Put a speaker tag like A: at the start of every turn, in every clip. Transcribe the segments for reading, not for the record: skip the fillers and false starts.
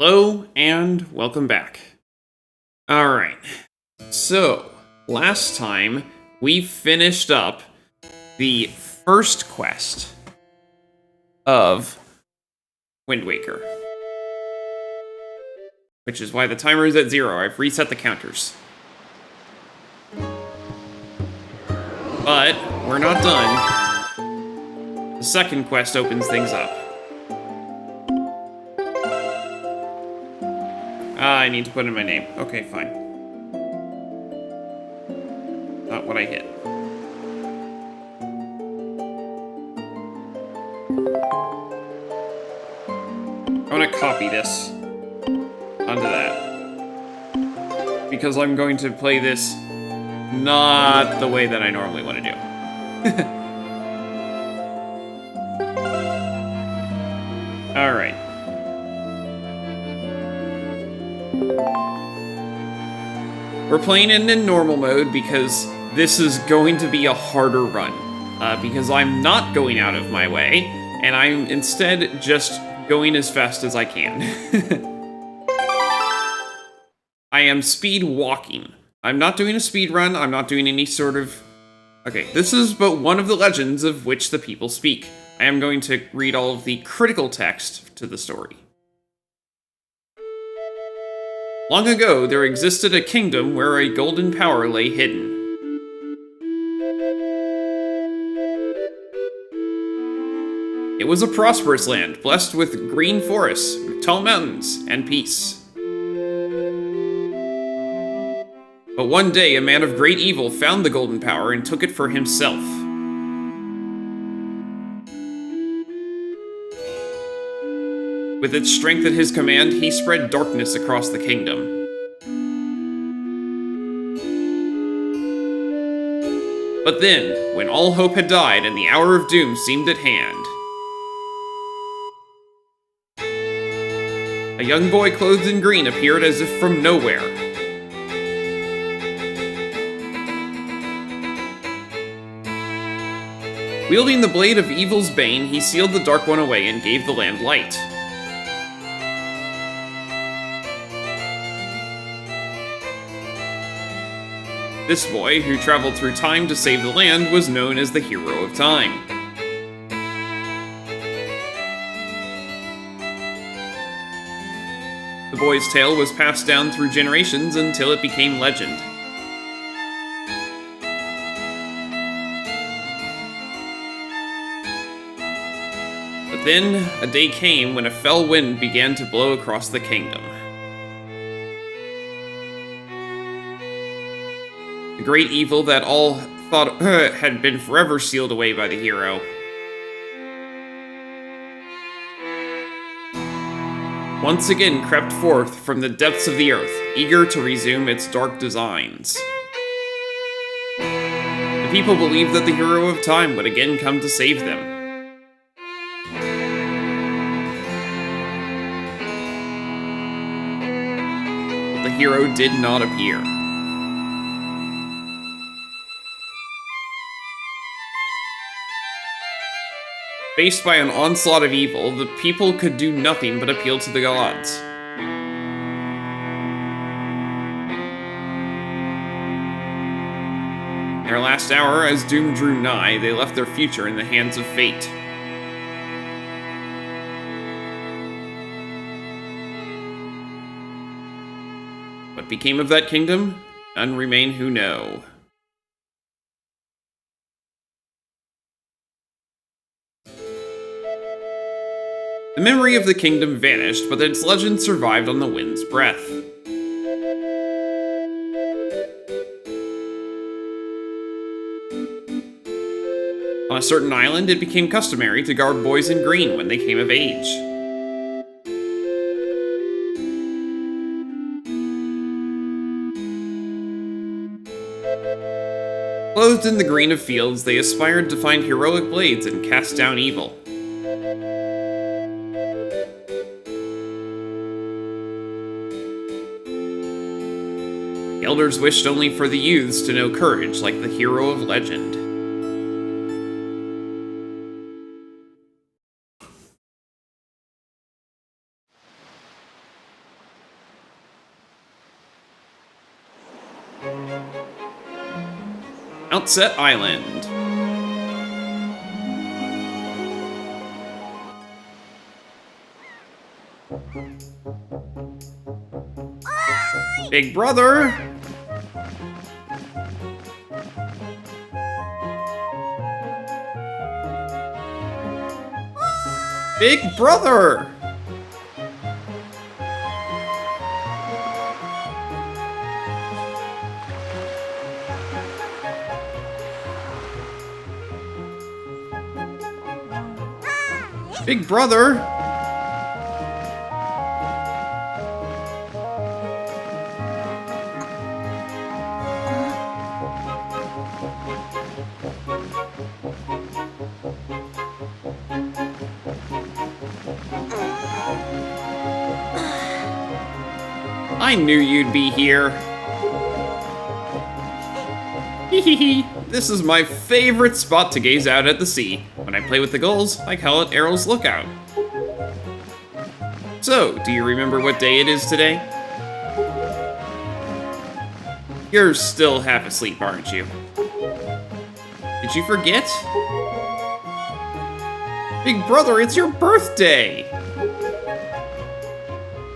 A: Hello and welcome back. Alright, so last time we finished up the first quest of Wind Waker. Which is why the timer is at 0. I've reset the counters. But we're not done. The second quest opens things up. I need to put in my name. Okay, fine. Not what I hit. I want to copy this onto that. Because I'm going to play this not the way that I normally want to do. Alright. We're playing it in normal mode because this is going to be a harder run. Because I'm not going out of my way, and I'm instead just going as fast as I can. I am speed walking. I'm not doing a speed run, I'm not doing any sort of... Okay, this is but one of the legends of which the people speak. I am going to read all of the critical text to the story. Long ago, there existed a kingdom where a golden power lay hidden. It was a prosperous land, blessed with green forests, tall mountains, and peace. But one day, a man of great evil found the golden power and took it for himself. With its strength at his command, he spread darkness across the kingdom. But then, when all hope had died and the hour of doom seemed at hand, a young boy clothed in green appeared as if from nowhere. Wielding the blade of evil's bane, he sealed the Dark One away and gave the land light. This boy, who traveled through time to save the land, was known as the Hero of Time. The boy's tale was passed down through generations until it became legend. But then, a day came when a fell wind began to blow across the kingdom. The great evil that all thought had been forever sealed away by the hero. Once again crept forth from the depths of the earth, eager to resume its dark designs. The people believed that the Hero of Time would again come to save them. But the hero did not appear. Faced by an onslaught of evil, the people could do nothing but appeal to the gods. In their last hour, as doom drew nigh, they left their future in the hands of fate. What became of that kingdom? None remain who know. The memory of the kingdom vanished, but its legend survived on the wind's breath. On a certain island, it became customary to guard boys in green when they came of age. Clothed in the green of fields, they aspired to find heroic blades and cast down evil. The elders wished only for the youths to know courage like the hero of legend. Outset Island. Big brother! Big brother! Big brother! I knew you'd be here. Hehehe. This is my favorite spot to gaze out at the sea. When I play with the gulls, I call it Errol's Lookout. So, do you remember what day it is today? You're still half asleep, aren't you? Did you forget? Big brother, it's your birthday!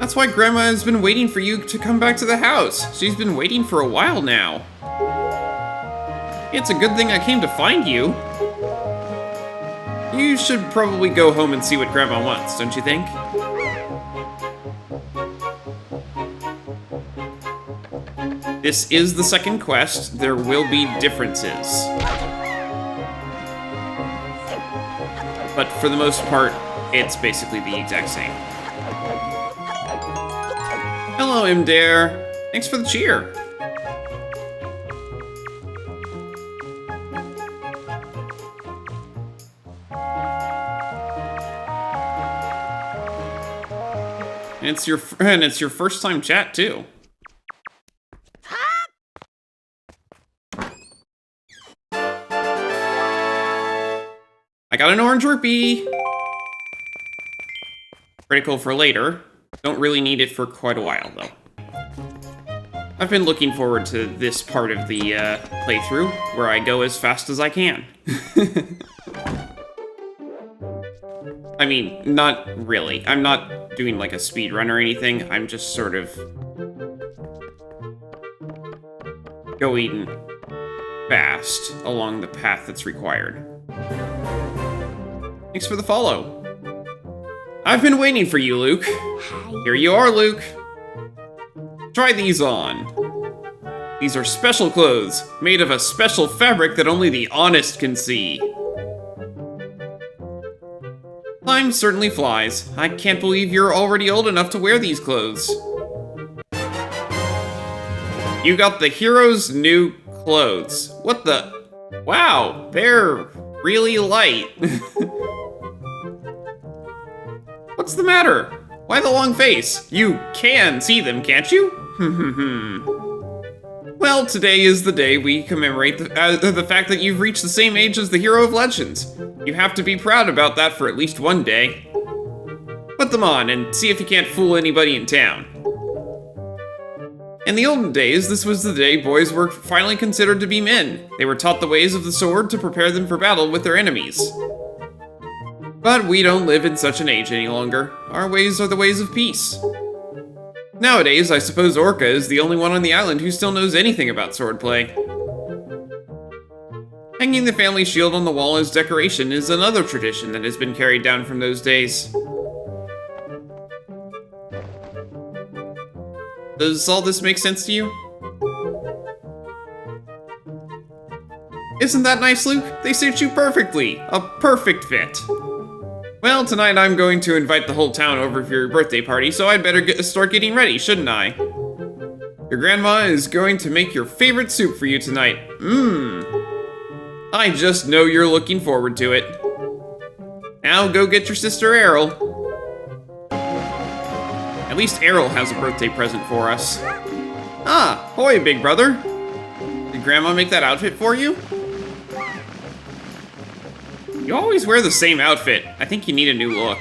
A: That's why Grandma has been waiting for you to come back to the house. She's been waiting for a while now. It's a good thing I came to find you. You should probably go home and see what Grandma wants, don't you think? This is the second quest. There will be differences. But for the most part, it's basically the exact same. Hello, Imdare. Thanks for the cheer. And it's your first time chat too. I got an orange rupee. Critical for later. Don't really need it for quite a while, though. I've been looking forward to this part of the playthrough, where I go as fast as I can. I mean, not really. I'm not doing like a speed run or anything. I'm just sort of going fast along the path that's required. Thanks for the follow. I've been waiting for you, Luke. Here you are, Luke. Try these on. These are special clothes, made of a special fabric that only the honest can see. Time certainly flies. I can't believe you're already old enough to wear these clothes. You got the hero's new clothes. What the? Wow, they're really light. What's the matter? Why the long face? You can see them, can't you? Well, today is the day we commemorate the fact that you've reached the same age as the hero of legends. You have to be proud about that for at least one day. Put them on and see if you can't fool anybody in town. In the olden days, this was the day boys were finally considered to be men. They were taught the ways of the sword to prepare them for battle with their enemies. But we don't live in such an age any longer. Our ways are the ways of peace. Nowadays, I suppose Orca is the only one on the island who still knows anything about swordplay. Hanging the family shield on the wall as decoration is another tradition that has been carried down from those days. Does all this make sense to you? Isn't that nice, Luke? They suit you perfectly. A perfect fit. Well, tonight I'm going to invite the whole town over for your birthday party, so I'd better start getting ready, shouldn't I? Your grandma is going to make your favorite soup for you tonight. I just know you're looking forward to it. Now go get your sister Errol. At least Errol has a birthday present for us. Ah, hoy, big brother. Did Grandma make that outfit for you? You always wear the same outfit. I think you need a new look.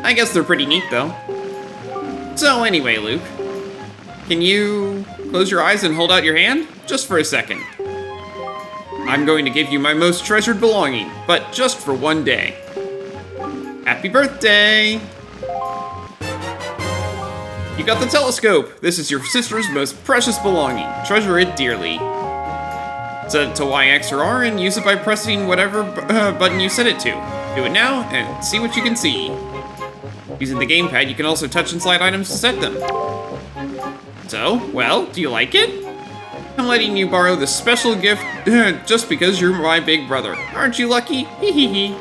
A: I guess they're pretty neat, though. So anyway, Luke, can you close your eyes and hold out your hand? Just for a second. I'm going to give you my most treasured belonging, but just for one day. Happy birthday! You got the telescope! This is your sister's most precious belonging. Treasure it dearly. Set it to Y, X, or R and use it by pressing whatever button you set it to. Do it now and see what you can see. Using the gamepad, you can also touch and slide items to set them. So, well, do you like it? I'm letting you borrow this special gift just because you're my big brother. Aren't you lucky? Hee hee hee.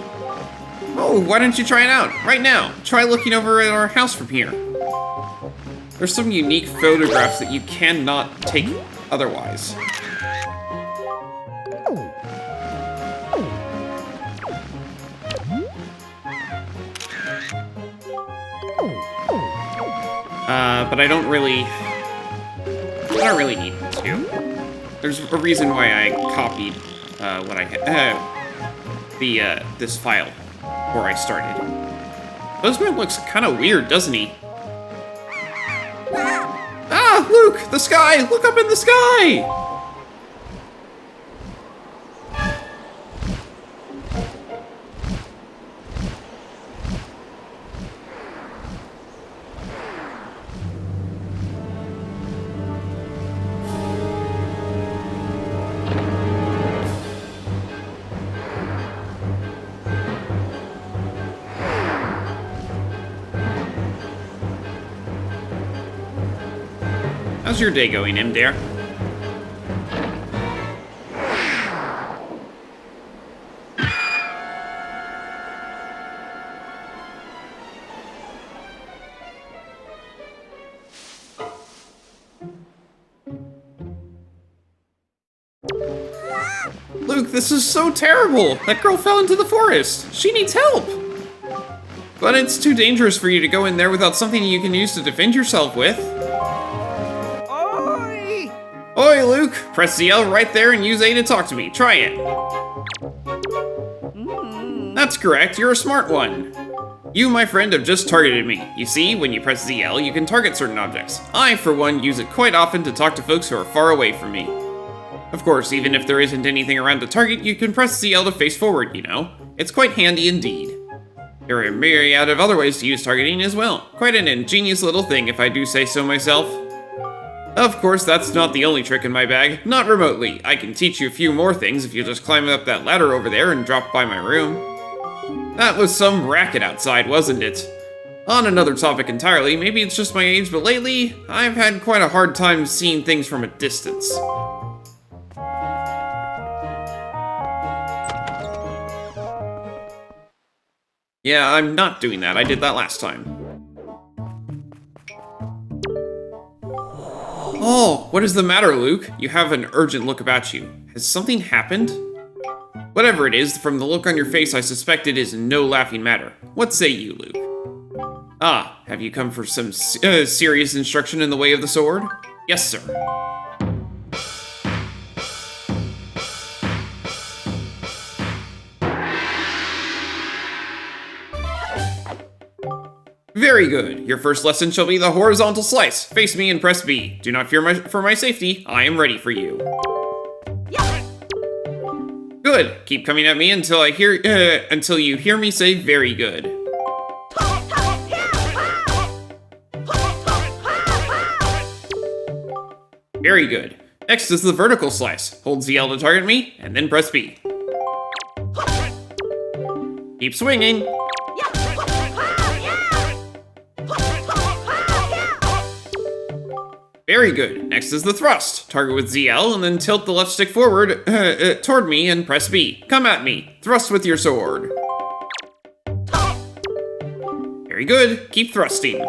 A: Oh, why don't you try it out right now? Try looking over at our house from here. There's some unique photographs that you cannot take otherwise. But I don't really need to. There's a reason why I copied what I had, this file before I started. Bozeman looks kind of weird, doesn't he? Ah, Luke, the sky! Look up in the sky! How's your day going, Imdare? Luke, this is so terrible! That girl fell into the forest! She needs help! But it's too dangerous for you to go in there without something you can use to defend yourself with. Oi, Luke! Press Ciel right there and use A to talk to me. Try it. That's correct, you're a smart one. You, my friend, have just targeted me. You see, when you press ZL, you can target certain objects. I, for one, use it quite often to talk to folks who are far away from me. Of course, even if there isn't anything around to target, you can press ZL to face forward, you know. It's quite handy indeed. There are a myriad of other ways to use targeting as well. Quite an ingenious little thing, if I do say so myself. Of course, that's not the only trick in my bag. Not remotely. I can teach you a few more things if you just climb up that ladder over there and drop by my room. That was some racket outside, wasn't it? On another topic entirely, maybe it's just my age, but lately, I've had quite a hard time seeing things from a distance. Yeah, I'm not doing that. I did that last time. Oh, what is the matter, Luke? You have an urgent look about you. Has something happened? Whatever it is, from the look on your face, I suspect it is no laughing matter. What say you, Luke? Ah, have you come for some serious instruction in the way of the sword? Yes, sir. Very good. Your first lesson shall be the horizontal slice. Face me and press B. Do not fear for my safety. I am ready for you. Good. Keep coming at me until you hear me say very good. Very good. Next is the vertical slice. Hold ZL to target me, and then press B. Keep swinging. Very good. Next is the thrust. Target with ZL and then tilt the left stick forward toward me and press B. Come at me. Thrust with your sword. Very good. Keep thrusting.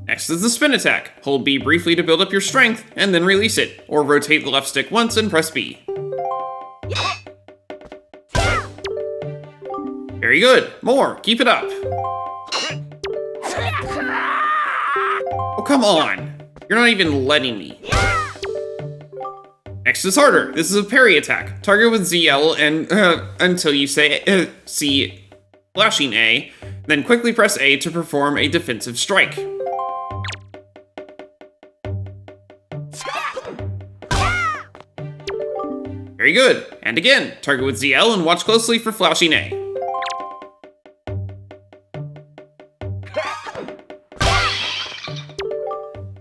A: Next is the spin attack. Hold B briefly to build up your strength and then release it. Or rotate the left stick once and press B. Very good. More. Keep it up. Oh, come on. You're not even letting me. Next is harder. This is a parry attack. Target with ZL and until you say see flashing A, then quickly press A to perform a defensive strike. Very good. And again, target with ZL and watch closely for flashing A.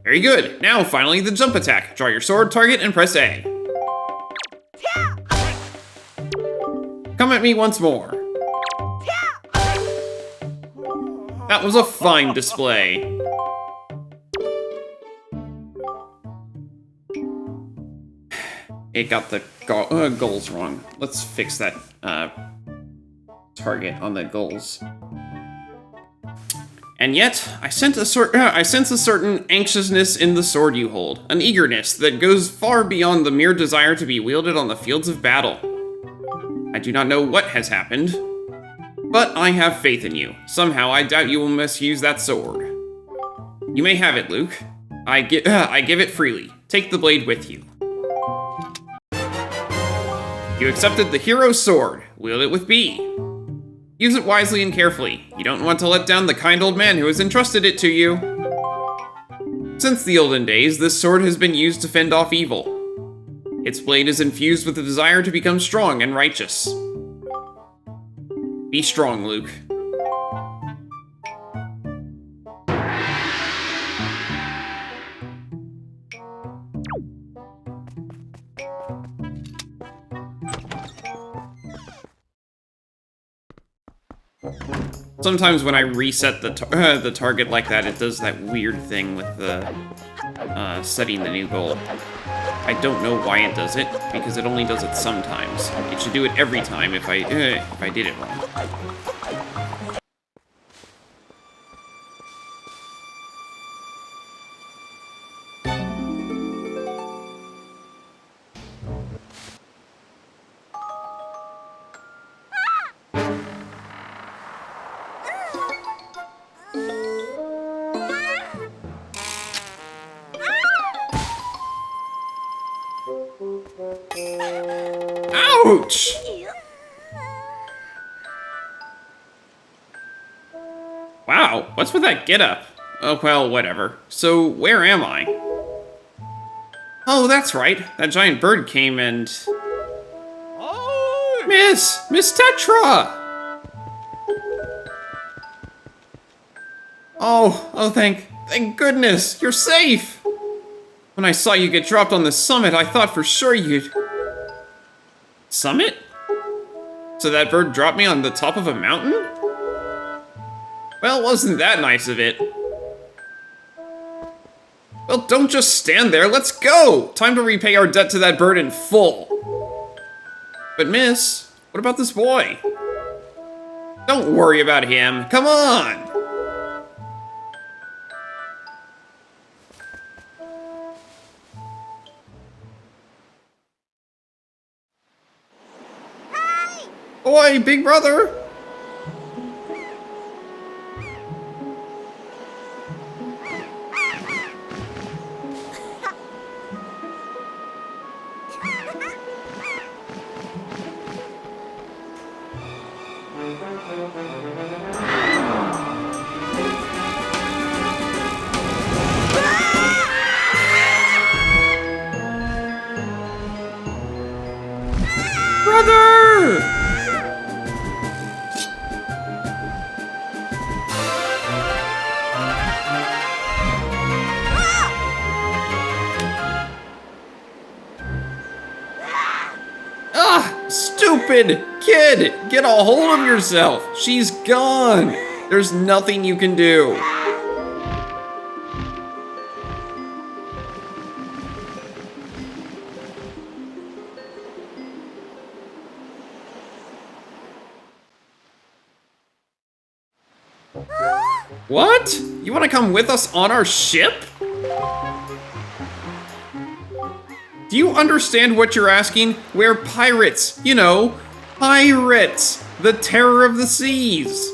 A: Very good. Now, finally, the jump attack. Draw your sword, target, and press A. Come at me once more. That was a fine display. It got the goals wrong. Let's fix that target on the goals. And yet, I sense a certain anxiousness in the sword you hold, an eagerness that goes far beyond the mere desire to be wielded on the fields of battle. I do not know what has happened, but I have faith in you. Somehow, I doubt you will misuse that sword. You may have it, Luke. I give it freely. Take the blade with you. You accepted the hero's sword. Wield it with B. Use it wisely and carefully. You don't want to let down the kind old man who has entrusted it to you. Since the olden days, this sword has been used to fend off evil. Its blade is infused with the desire to become strong and righteous. Be strong, Luke. Sometimes when I reset the target like that, it does that weird thing with the setting the new goal. I don't know why it does it, because it only does it sometimes. It should do it every time if I did it wrong. Ouch! Wow, what's with that getup? Oh, well, whatever. So, where am I? Oh, that's right. That giant bird came and... Oh! Miss Tetra! Oh, thank goodness, you're safe! When I saw you get dropped on the summit, I thought for sure you'd... Summit? So that bird dropped me on the top of a mountain? Well, wasn't that nice of it? Well, don't just stand there, let's go! Time to repay our debt to that bird in full. But miss, what about this boy? Don't worry about him, come on! Oi, big brother! Brother! Stupid kid! Get a hold of yourself! She's gone! There's nothing you can do. What? You want to come with us on our ship? Do you understand what you're asking? We're pirates, you know, pirates, the terror of the seas.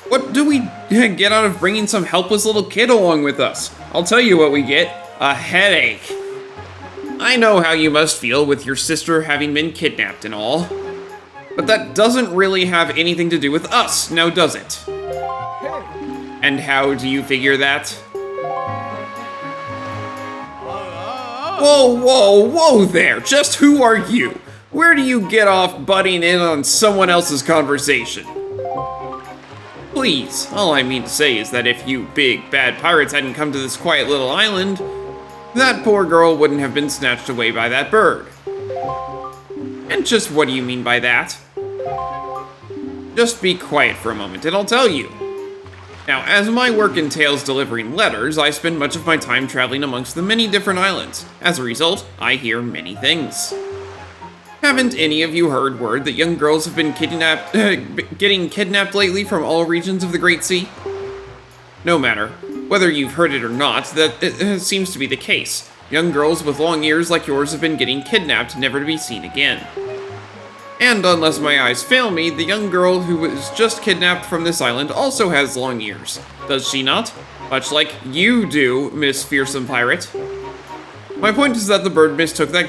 A: What do we get out of bringing some helpless little kid along with us? I'll tell you what we get, a headache. I know how you must feel with your sister having been kidnapped and all, but that doesn't really have anything to do with us, now does it? And how do you figure that? Whoa there, just who are you? Where do you get off butting in on someone else's conversation? Please, all I mean to say is that if you big bad pirates hadn't come to this quiet little island, that poor girl wouldn't have been snatched away by that bird. And just what do you mean by that? Just be quiet for a moment and I'll tell you. Now, as my work entails delivering letters, I spend much of my time traveling amongst the many different islands. As a result, I hear many things. Haven't any of you heard word that young girls have been getting kidnapped lately from all regions of the Great Sea? No matter, whether you've heard it or not, that seems to be the case. Young girls with long ears like yours have been getting kidnapped, never to be seen again. And unless my eyes fail me, the young girl who was just kidnapped from this island also has long ears. Does she not? Much like you do, Miss Fearsome Pirate. My point is that the bird mistook that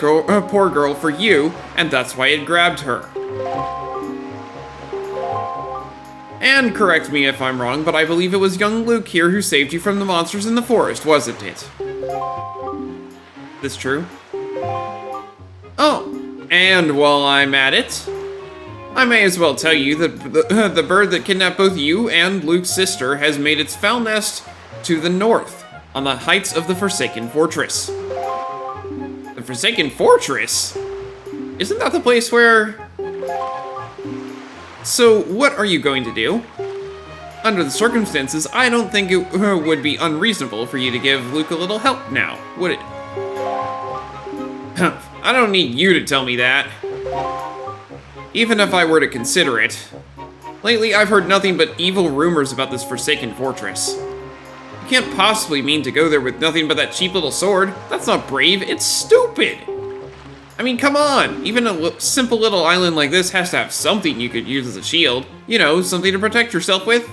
A: poor girl for you, and that's why it grabbed her. And correct me if I'm wrong, but I believe it was young Luke here who saved you from the monsters in the forest, wasn't it? This true? Oh. And while I'm at it, I may as well tell you that the bird that kidnapped both you and Luke's sister has made its foul nest to the north, on the heights of the Forsaken Fortress. The Forsaken Fortress? Isn't that the place where... So, what are you going to do? Under the circumstances, I don't think it would be unreasonable for you to give Luke a little help now, would it? I don't need you to tell me that. Even if I were to consider it. Lately, I've heard nothing but evil rumors about this Forsaken Fortress. You can't possibly mean to go there with nothing but that cheap little sword. That's not brave, it's stupid! I mean, come on! Even a simple little island like this has to have something you could use as a shield. You know, something to protect yourself with.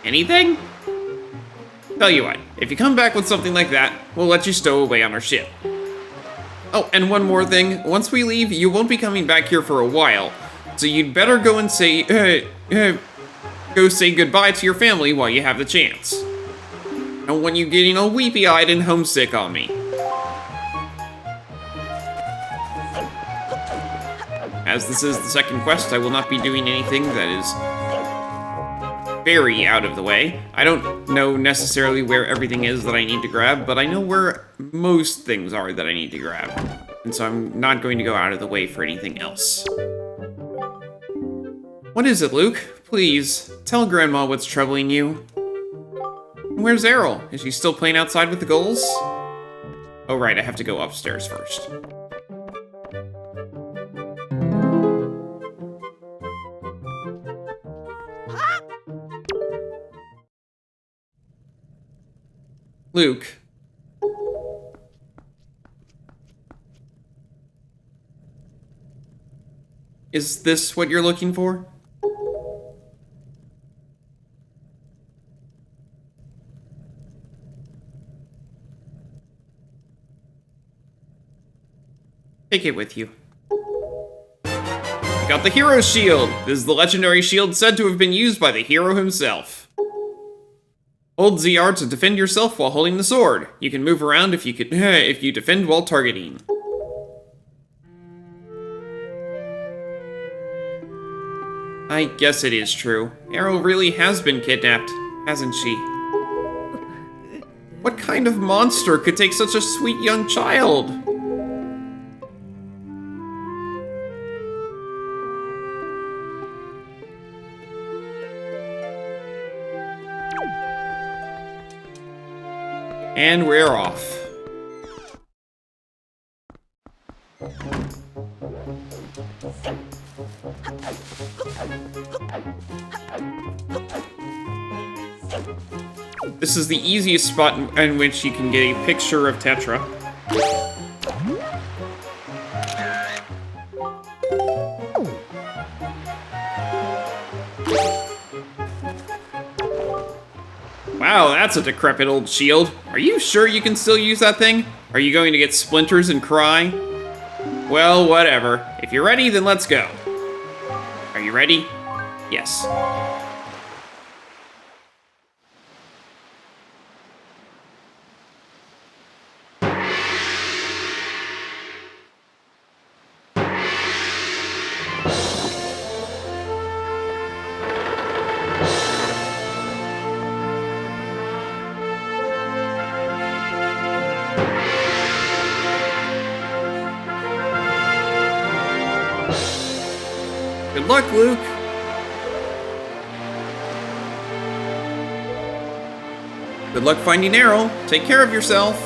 A: Anything? Tell you what, if you come back with something like that, we'll let you stow away on our ship. Oh, and one more thing. Once we leave, you won't be coming back here for a while. So you'd better go and say goodbye to your family while you have the chance. I don't want you getting all weepy-eyed and homesick on me. As this is the second quest, I will not be doing anything that is very out of the way. I don't know necessarily where everything is that I need to grab, but I know where most things are that I need to grab. And so I'm not going to go out of the way for anything else. What is it, Luke? Please, tell Grandma what's troubling you. Where's Errol? Is she still playing outside with the gulls? Oh right, I have to go upstairs first. Luke. Is this what you're looking for? Take it with you. I got the hero's shield! This is the legendary shield said to have been used by the hero himself. Hold ZR to defend yourself while holding the sword. You can move around if you defend while targeting. I guess it is true. Errol really has been kidnapped, hasn't she? What kind of monster could take such a sweet young child? And we're off. This is the easiest spot in which you can get a picture of Tetra. Wow, that's a decrepit old shield. Are you sure you can still use that thing? Are you going to get splinters and cry? Well, whatever. If you're ready, then let's go. Are you ready? Yes. Good luck, Luke. Good luck finding Errol. Take care of yourself.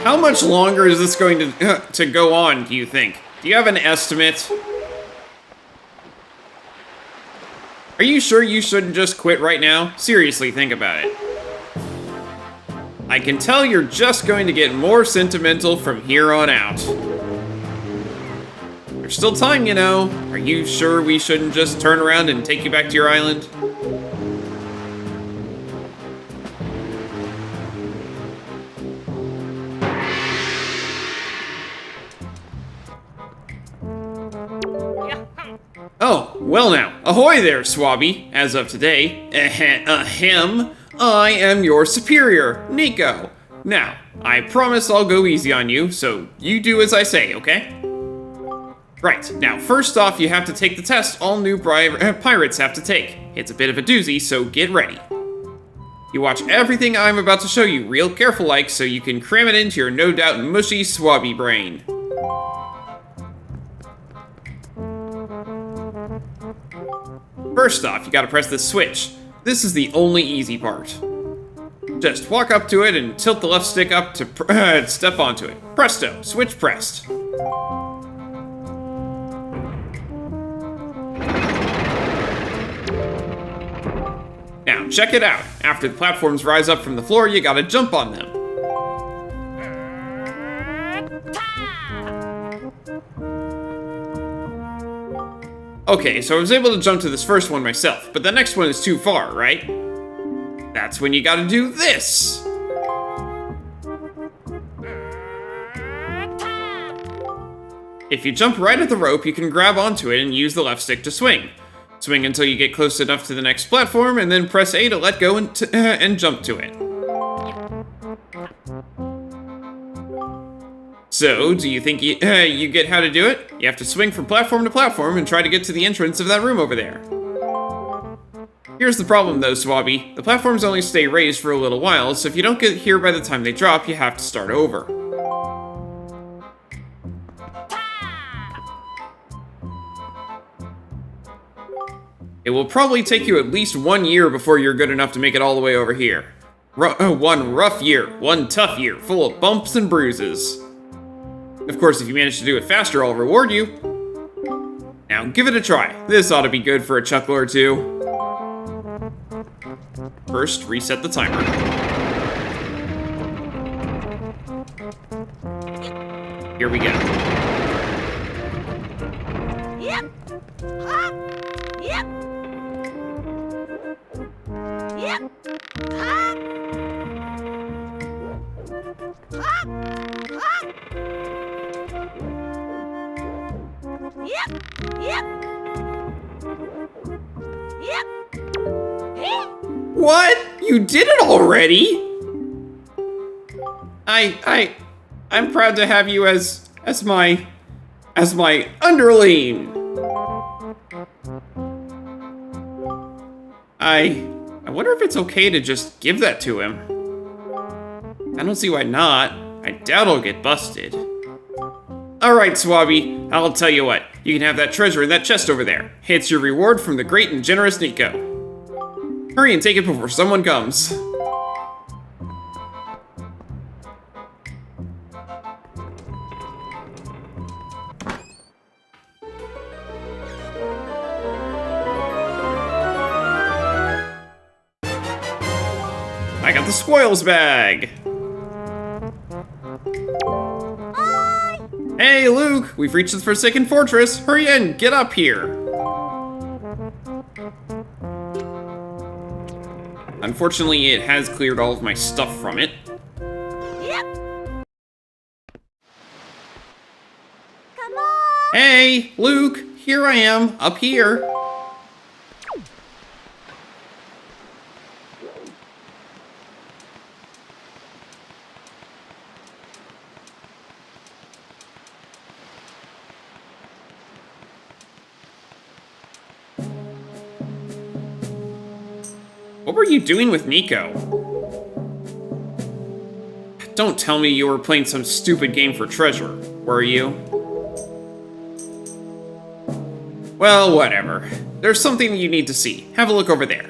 A: How much longer is this going to go on, do you think? Do you have an estimate? Are you sure you shouldn't just quit right now? Seriously, think about it. I can tell you're just going to get more sentimental from here on out. There's still time, you know. Are you sure we shouldn't just turn around and take you back to your island? Oh, well now. Ahoy there, Swabby. As of today, I am your superior, Nico. Now, I promise I'll go easy on you, so you do as I say, okay? Right, now first off, you have to take the test all new pirates have to take. It's a bit of a doozy, so get ready. You watch everything I'm about to show you real careful like, so you can cram it into your no doubt mushy Swabby brain. First off, you gotta press this switch. This is the only easy part. Just walk up to it and tilt the left stick up to step onto it. Presto, switch pressed. Now, check it out. After the platforms rise up from the floor, you gotta jump on them. Okay, so I was able to jump to this first one myself, but the next one is too far, right? That's when you gotta do this! If you jump right at the rope, you can grab onto it and use the left stick to swing. Swing until you get close enough to the next platform, and then press A to let go and jump to it. So, do you think you get how to do it? You have to swing from platform to platform and try to get to the entrance of that room over there. Here's the problem though, Swabby. The platforms only stay raised for a little while, so if you don't get here by the time they drop, you have to start over. It will probably take you at least 1 year before you're good enough to make it all the way over here. One rough year, one tough year, full of bumps and bruises. Of course, if you manage to do it faster, I'll reward you. Now, give it a try. This ought to be good for a chuckle or two. First, reset the timer. Here we go.
B: Yep. Huh? Yep. Yep. Huh? Huh? Huh? Yep. Yep. Yep.
A: What? You did it already? I'm proud to have you as my underling. I wonder if it's okay to just give that to him. I don't see why not. I doubt I'll get busted. Alright, Swabby, I'll tell you what. You can have that treasure in that chest over there. It's your reward from the great and generous Nico. Hurry and take it before someone comes. I got the spoils bag!
B: Hi.
A: Hey, Luke! We've reached the Forsaken Fortress! Hurry in! Get up here! Unfortunately, it has cleared all of my stuff from it.
B: Yep. Come on.
A: Hey, Luke! Here I am, up here! What were you doing with Nico? Don't tell me you were playing some stupid game for treasure, were you? Well, whatever. There's something you need to see. Have a look over there.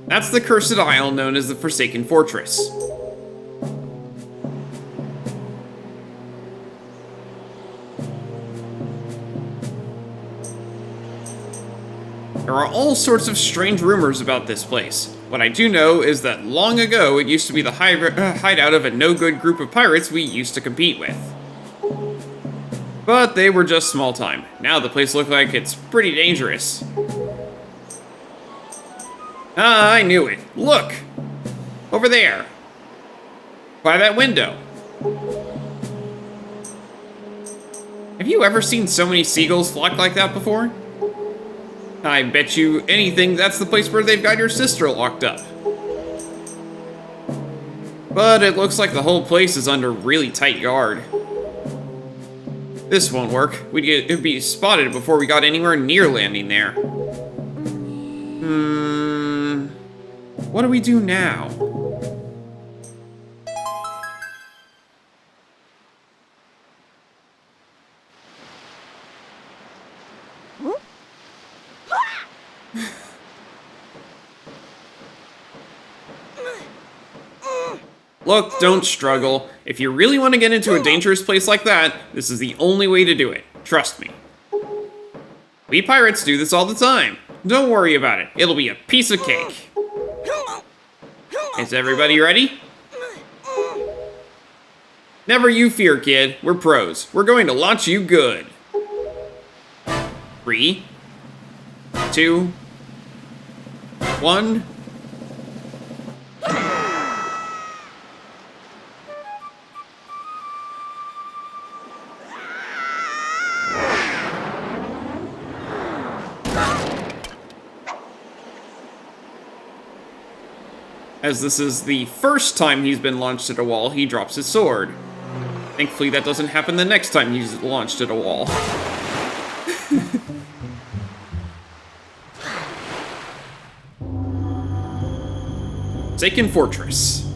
A: That's the cursed isle known as the Forsaken Fortress. There are all sorts of strange rumors about this place. What I do know is that long ago it used to be the hideout of a no-good group of pirates we used to compete with. But they were just small time. Now the place looks like it's pretty dangerous. Ah, I knew it. Look! Over there. By that window. Have you ever seen so many seagulls flock like that before? I bet you anything that's the place where they've got your sister locked up. But it looks like the whole place is under really tight guard. This won't work. It'd be spotted before we got anywhere near landing there. What do we do now? Look, don't struggle. If you really want to get into a dangerous place like that, this is the only way to do it. Trust me. We pirates do this all the time. Don't worry about it. It'll be a piece of cake. Is everybody ready? Never you fear, kid. We're pros. We're going to launch you good. 3, 2, 1... As this is the first time he's been launched at a wall, he drops his sword. Thankfully, that doesn't happen the next time he's launched at a wall. Forsaken Fortress.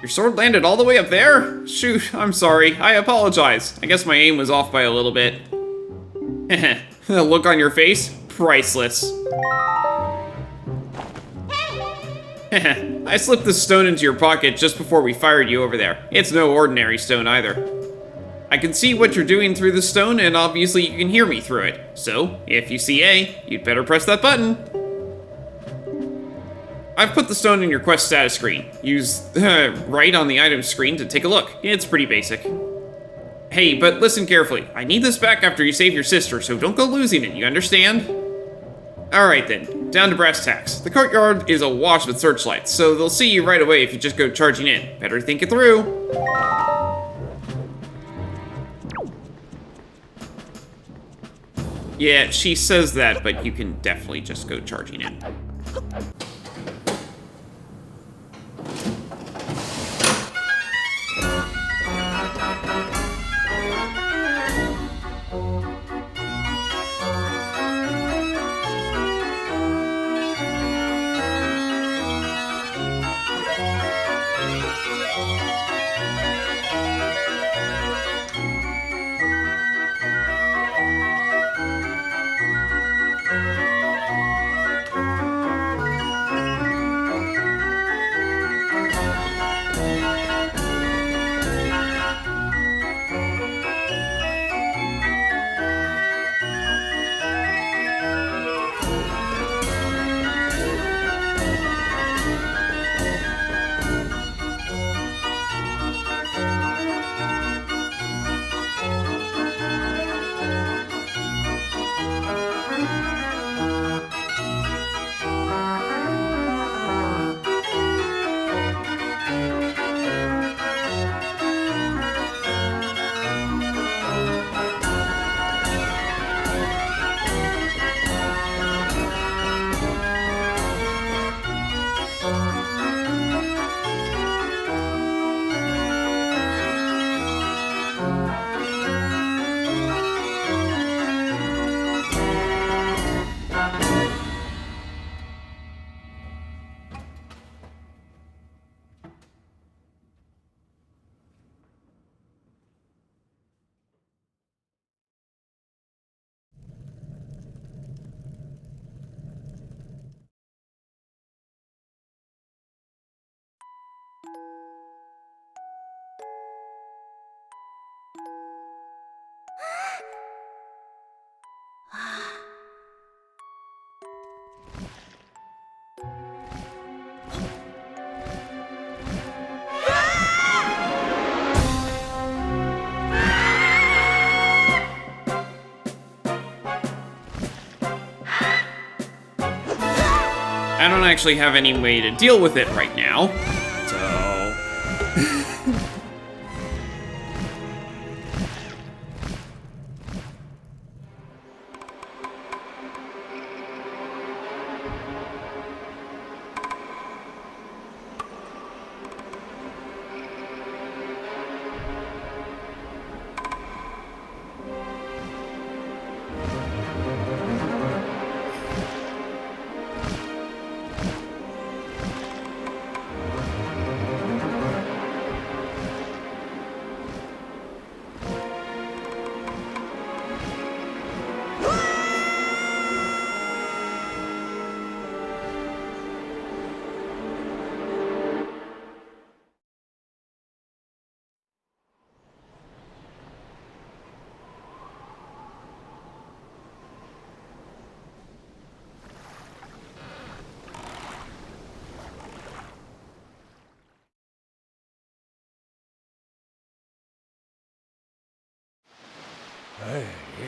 A: Your sword landed all the way up there? Shoot, I'm sorry. I apologize. I guess my aim was off by a little bit. The look on your face? Priceless. I slipped the stone into your pocket just before we fired you over there. It's no ordinary stone either. I can see what you're doing through the stone, and obviously you can hear me through it. So, if you see A, you'd better press that button. I've put the stone in your quest status screen. Use right on the item screen to take a look. It's pretty basic. Hey, but listen carefully. I need this back after you save your sister, so don't go losing it, you understand? Alright then, down to brass tacks. The courtyard is awash with searchlights, so they'll see you right away if you just go charging in. Better think it through. Yeah, she says that, but you can definitely just go charging in. I don't actually have any way to deal with it right now, so...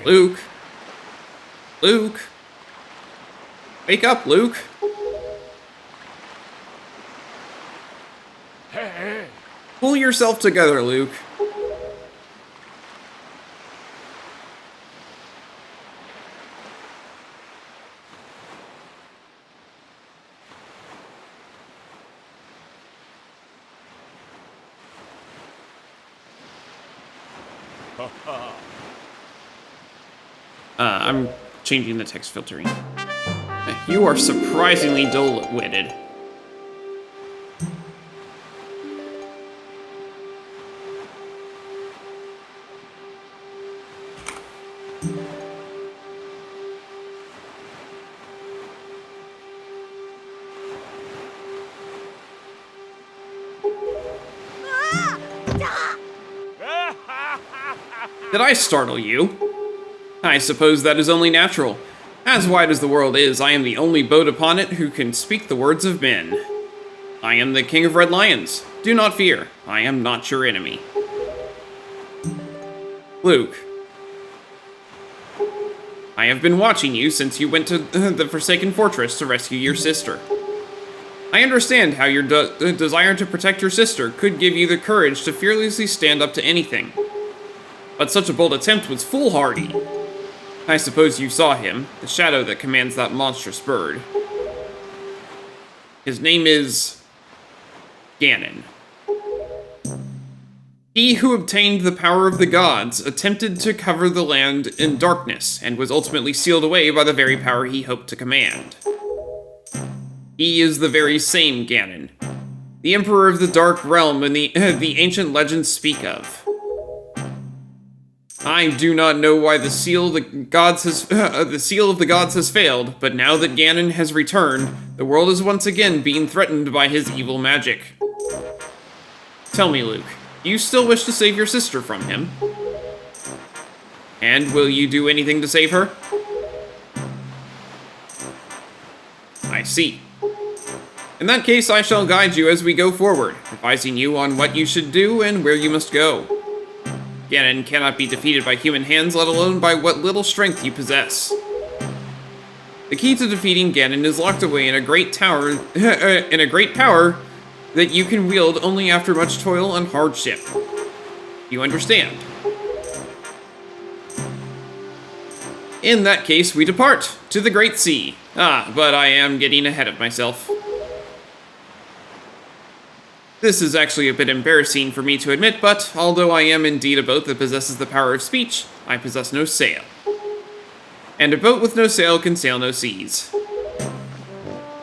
A: Luke? Luke? Wake up, Luke! Pull yourself together, Luke. I'm changing the text filtering. You are surprisingly dull-witted. Did I startle you? I suppose that is only natural. As wide as the world is, I am the only boat upon it who can speak the words of men. I am the King of Red Lions. Do not fear. I am not your enemy. Luke. I have been watching you since you went to the Forsaken Fortress to rescue your sister. I understand how your desire to protect your sister could give you the courage to fearlessly stand up to anything. But such a bold attempt was foolhardy. I suppose you saw him, the shadow that commands that monstrous bird. His name is... Ganon. He who obtained the power of the gods attempted to cover the land in darkness, and was ultimately sealed away by the very power he hoped to command. He is the very same Ganon, the Emperor of the Dark Realm and the ancient legends speak of. I do not know why the seal of the gods has failed, but now that Ganon has returned, the world is once again being threatened by his evil magic. Tell me, Luke, do you still wish to save your sister from him? And will you do anything to save her? I see. In that case, I shall guide you as we go forward, advising you on what you should do and where you must go. Ganon cannot be defeated by human hands, let alone by what little strength you possess. The key to defeating Ganon is locked away in a great tower, in a great power that you can wield only after much toil and hardship. You understand? In that case, we depart to the Great Sea. But I am getting ahead of myself. This is actually a bit embarrassing for me to admit, but although I am indeed a boat that possesses the power of speech, I possess no sail. And a boat with no sail can sail no seas.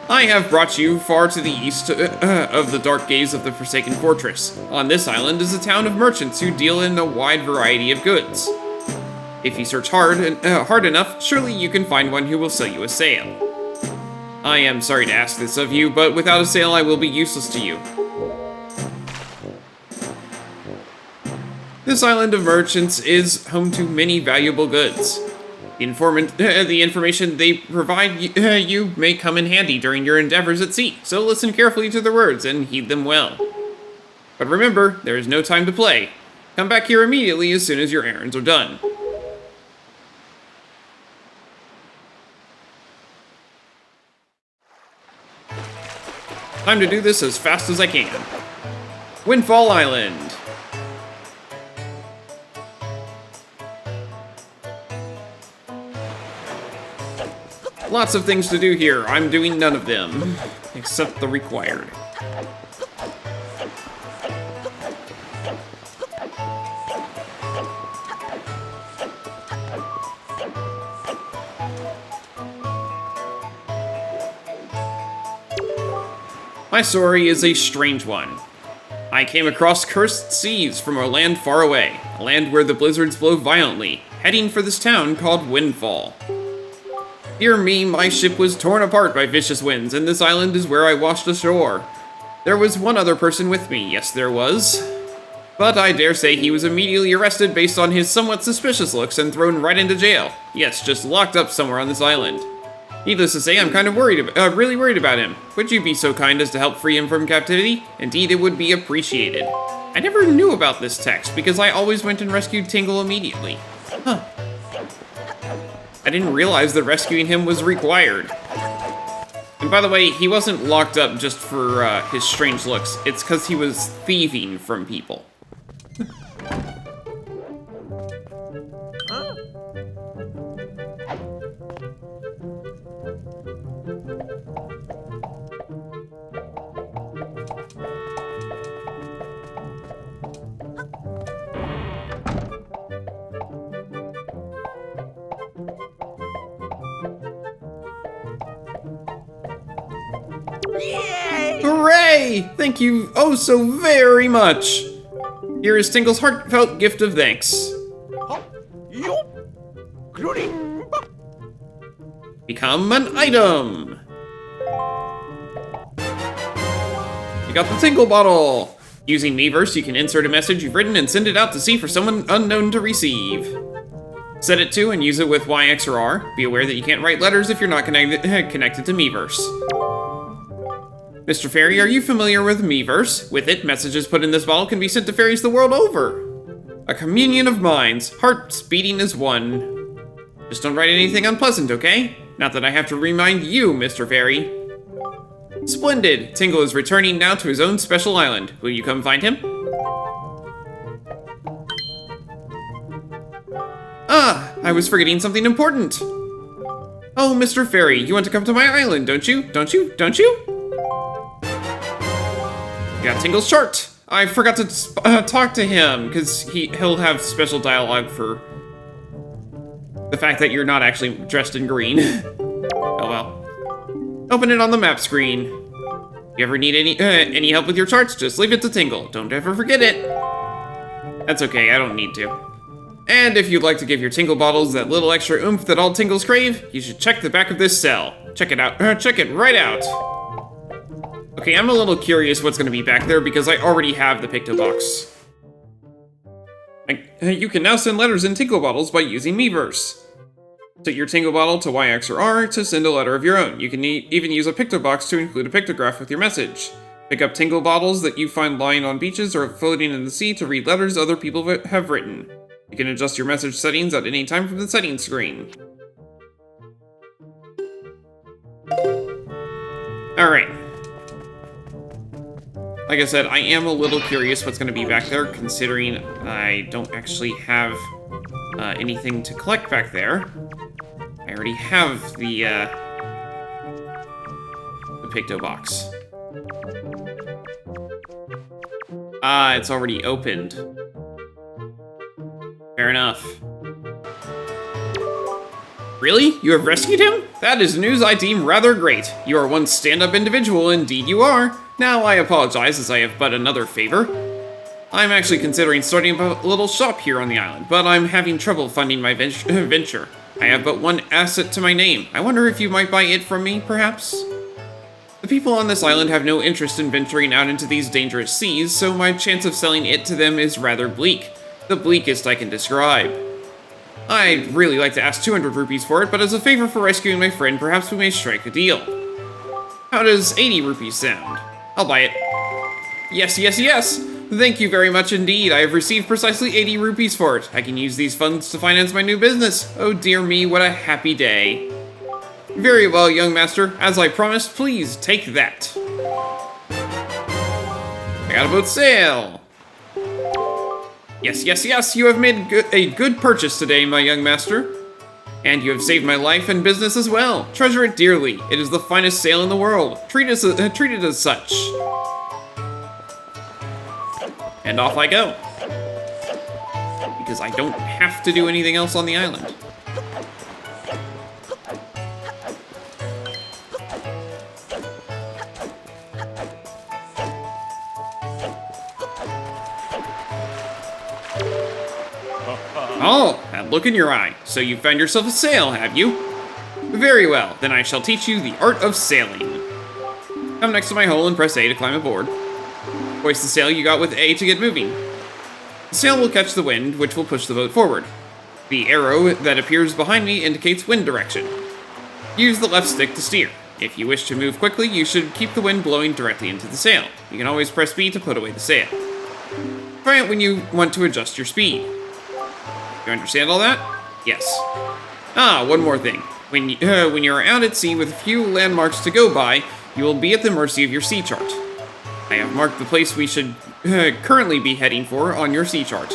A: I have brought you far to the east of the dark gaze of the Forsaken Fortress. On this island is a town of merchants who deal in a wide variety of goods. If you search hard enough, surely you can find one who will sell you a sail. I am sorry to ask this of you, but without a sail I will be useless to you. This island of merchants is home to many valuable goods. The information they provide you may come in handy during your endeavors at sea, so listen carefully to their words and heed them well. But remember, there is no time to play. Come back here immediately as soon as your errands are done. Time to do this as fast as I can. Windfall Island. Lots of things to do here. I'm doing none of them, except the required. My story is a strange one. I came across cursed seas from a land far away, a land where the blizzards blow violently, heading for this town called Windfall. Dear me, my ship was torn apart by vicious winds, and this island is where I washed ashore. There was one other person with me, yes there was. But I dare say he was immediately arrested based on his somewhat suspicious looks and thrown right into jail. Yes, just locked up somewhere on this island. Needless to say, I'm kind of really worried about him. Would you be so kind as to help free him from captivity? Indeed, it would be appreciated. I never knew about this text because I always went and rescued Tingle immediately. Huh. I didn't realize that rescuing him was required. And by the way, he wasn't locked up just for his strange looks. It's because he was thieving from people. Hooray! Thank you oh so very much! Here is Tingle's heartfelt gift of thanks. Become an item! You got the Tingle bottle! Using Miiverse, you can insert a message you've written and send it out to sea for someone unknown to receive. Set it to and use it with Y, X, or R. Be aware that you can't write letters if you're not connected to Miiverse. Mr. Fairy, are you familiar with Miiverse? With it, messages put in this bottle can be sent to fairies the world over. A communion of minds, hearts beating as one. Just don't write anything unpleasant, okay? Not that I have to remind you, Mr. Fairy. Splendid! Tingle is returning now to his own special island. Will you come find him? Ah, I was forgetting something important. Oh, Mr. Fairy, you want to come to my island, don't you? Don't you? Don't you? You got Tingle's chart. I forgot to talk to him, because he'll have special dialogue for the fact that you're not actually dressed in green. Oh well. Open it on the map screen. If you ever need any help with your charts, just leave it to Tingle. Don't ever forget it. That's okay, I don't need to. And if you'd like to give your Tingle bottles that little extra oomph that all Tingles crave, you should check the back of this cell. Check it out. Check it right out. Okay, I'm a little curious what's going to be back there because I already have the Picto Box. You can now send letters in Tingle bottles by using Miiverse. Set your Tingle bottle to Y, X, or R to send a letter of your own. You can even use a Picto Box to include a pictograph with your message. Pick up Tingle bottles that you find lying on beaches or floating in the sea to read letters other people have written. You can adjust your message settings at any time from the settings screen. Alright. Like I said, I am a little curious what's going to be back there, considering I don't actually have anything to collect back there. I already have the Picto Box. Ah, it's already opened. Fair enough. Really? You have rescued him? That is news I deem rather great. You are one stand-up individual, indeed you are. Now, I apologize as I have but another favor. I'm actually considering starting a little shop here on the island, but I'm having trouble funding my venture. I have but one asset to my name. I wonder if you might buy it from me, perhaps? The people on this island have no interest in venturing out into these dangerous seas, so my chance of selling it to them is rather bleak. The bleakest I can describe. I'd really like to ask 200 rupees for it, but as a favor for rescuing my friend, perhaps we may strike a deal. How does 80 rupees sound? I'll buy it. Yes, yes, yes! Thank you very much indeed. I have received precisely 80 rupees for it. I can use these funds to finance my new business. Oh dear me, what a happy day. Very well, young master. As I promised, please take that. I got a boat sail. Yes, yes, yes, you have made a good purchase today, my young master. And you have saved my life and business as well. Treasure it dearly. It is the finest sail in the world. Treat it as such. And off I go. Because I don't have to do anything else on the island. Oh, that look in your eye. So you found yourself a sail, have you? Very well, then I shall teach you the art of sailing. Come next to my hole and press A to climb aboard. Hoist the sail you got with A to get moving. The sail will catch the wind, which will push the boat forward. The arrow that appears behind me indicates wind direction. Use the left stick to steer. If you wish to move quickly, you should keep the wind blowing directly into the sail. You can always press B to put away the sail. Try it when you want to adjust your speed. You understand all that? Yes. Ah, one more thing. When you're out at sea with a few landmarks to go by, you will be at the mercy of your sea chart. I have marked the place we should currently be heading for on your sea chart.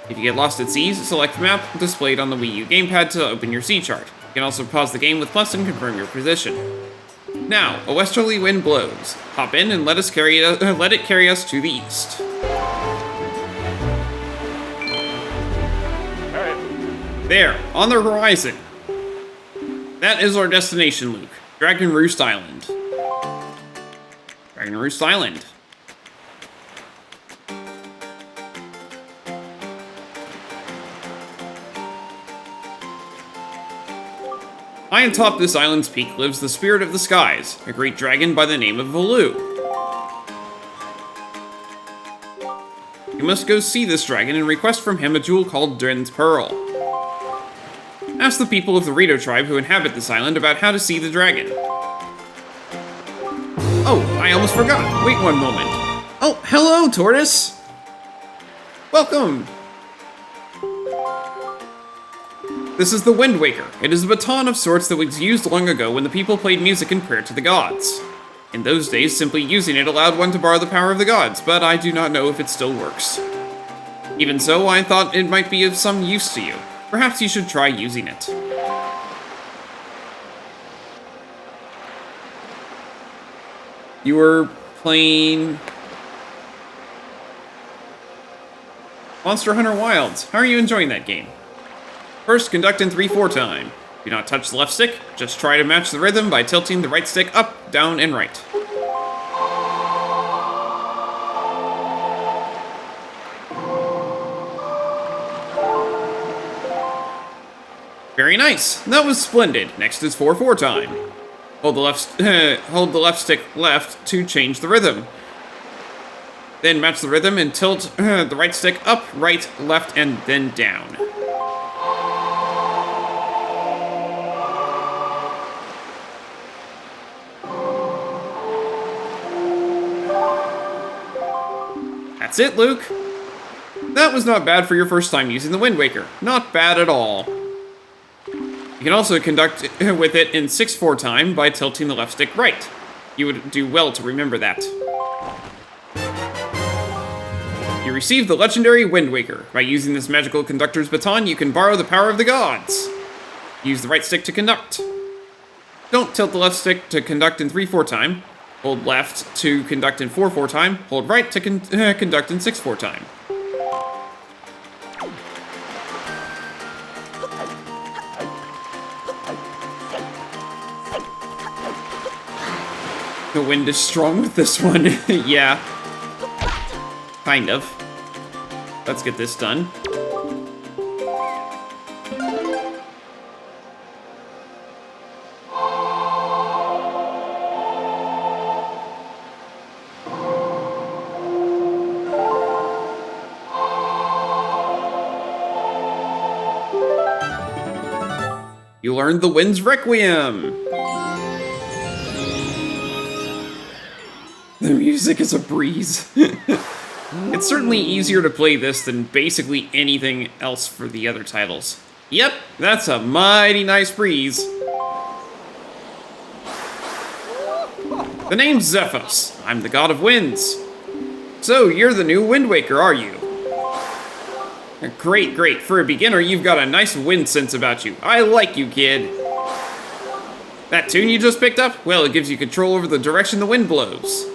A: If you get lost at sea, select map displayed on the Wii U gamepad to open your sea chart. You can also pause the game with plus and confirm your position. Now, a westerly wind blows. Hop in and let it carry us to the east. There, on the horizon. That is our destination, Luke. Dragon Roost Island. Dragon Roost Island. High atop this island's peak lives the Spirit of the Skies, a great dragon by the name of Volu. You must go see this dragon and request from him a jewel called Drin's Pearl. Ask the people of the Rito tribe who inhabit this island about how to see the dragon. Oh, I almost forgot. Wait one moment. Oh, hello, Tortoise. Welcome. This is the Wind Waker. It is a baton of sorts that was used long ago when the people played music in prayer to the gods. In those days, simply using it allowed one to borrow the power of the gods, but I do not know if it still works. Even so, I thought it might be of some use to you. Perhaps you should try using it. You were playing Monster Hunter Wilds. How are you enjoying that game? First, conduct in 3/4 time. Do not touch the left stick. Just try to match the rhythm by tilting the right stick up, down, and right. Very nice. That was splendid. Next is 4/4 time. Hold the left stick left to change the rhythm. Then match the rhythm and tilt the right stick up, right, left, and then down. That's it, Luke. That was not bad for your first time using the Wind Waker. Not bad at all. You can also conduct with it in 6/4 time by tilting the left stick right. You would do well to remember that. You receive the legendary Wind Waker. By using this magical conductor's baton, you can borrow the power of the gods. Use the right stick to conduct. Don't tilt the left stick to conduct in 3/4 time. Hold left to conduct in 4/4 time. Hold right to conduct in 6/4 time. The wind is strong with this one. Yeah. Kind of. Let's get this done. You learned the Wind's Requiem. The music is a breeze. It's certainly easier to play this than basically anything else for the other titles. Yep, that's a mighty nice breeze. The name's Zephos. I'm the god of winds. So, you're the new Wind Waker, are you? Great, great. For a beginner, you've got a nice wind sense about you. I like you, kid. That tune you just picked up? Well, it gives you control over the direction the wind blows.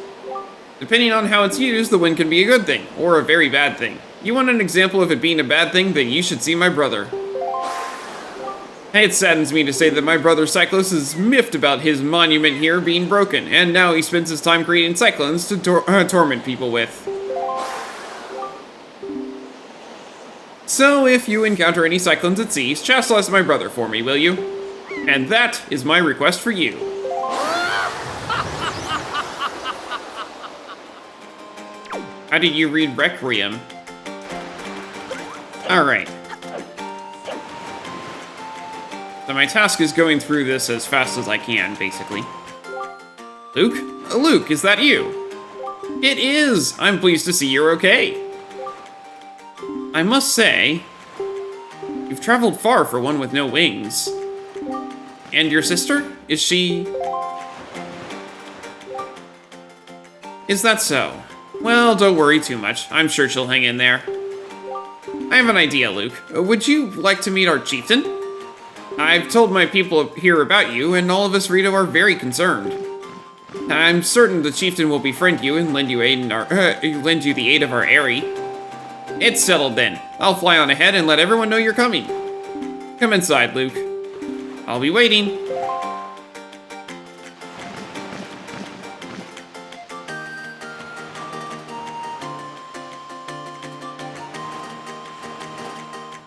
A: Depending on how it's used, the wind can be a good thing, or a very bad thing. You want an example of it being a bad thing? Then you should see my brother. It saddens me to say that my brother Cyclos is miffed about his monument here being broken, and now he spends his time creating cyclones to torment people with. So, if you encounter any cyclones at sea, chastise my brother for me, will you? And that is my request for you. How did you read Requiem? Alright. So my task is going through this as fast as I can, basically. Luke? Luke, is that you? It is! I'm pleased to see you're okay. I must say, you've traveled far for one with no wings. And your sister? Is she... Is that so? Well, don't worry too much. I'm sure she'll hang in there. I have an idea, Luke. Would you like to meet our chieftain? I've told my people here about you, and all of us Rito are very concerned. I'm certain the chieftain will befriend you and lend you the aid of our Aerie. It's settled then. I'll fly on ahead and let everyone know you're coming. Come inside, Luke. I'll be waiting.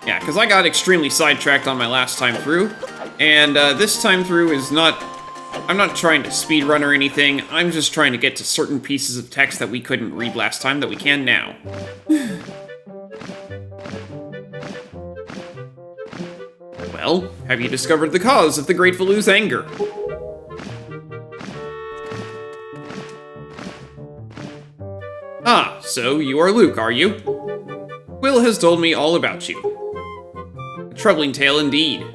A: Yeah, because I got extremely sidetracked on my last time through, and this time through is not... I'm not trying to speedrun or anything, I'm just trying to get to certain pieces of text that we couldn't read last time that we can now. Well, have you discovered the cause of the Great Valu's anger? Ah, so you are Luke, are you? Will has told me all about you. A troubling tale indeed.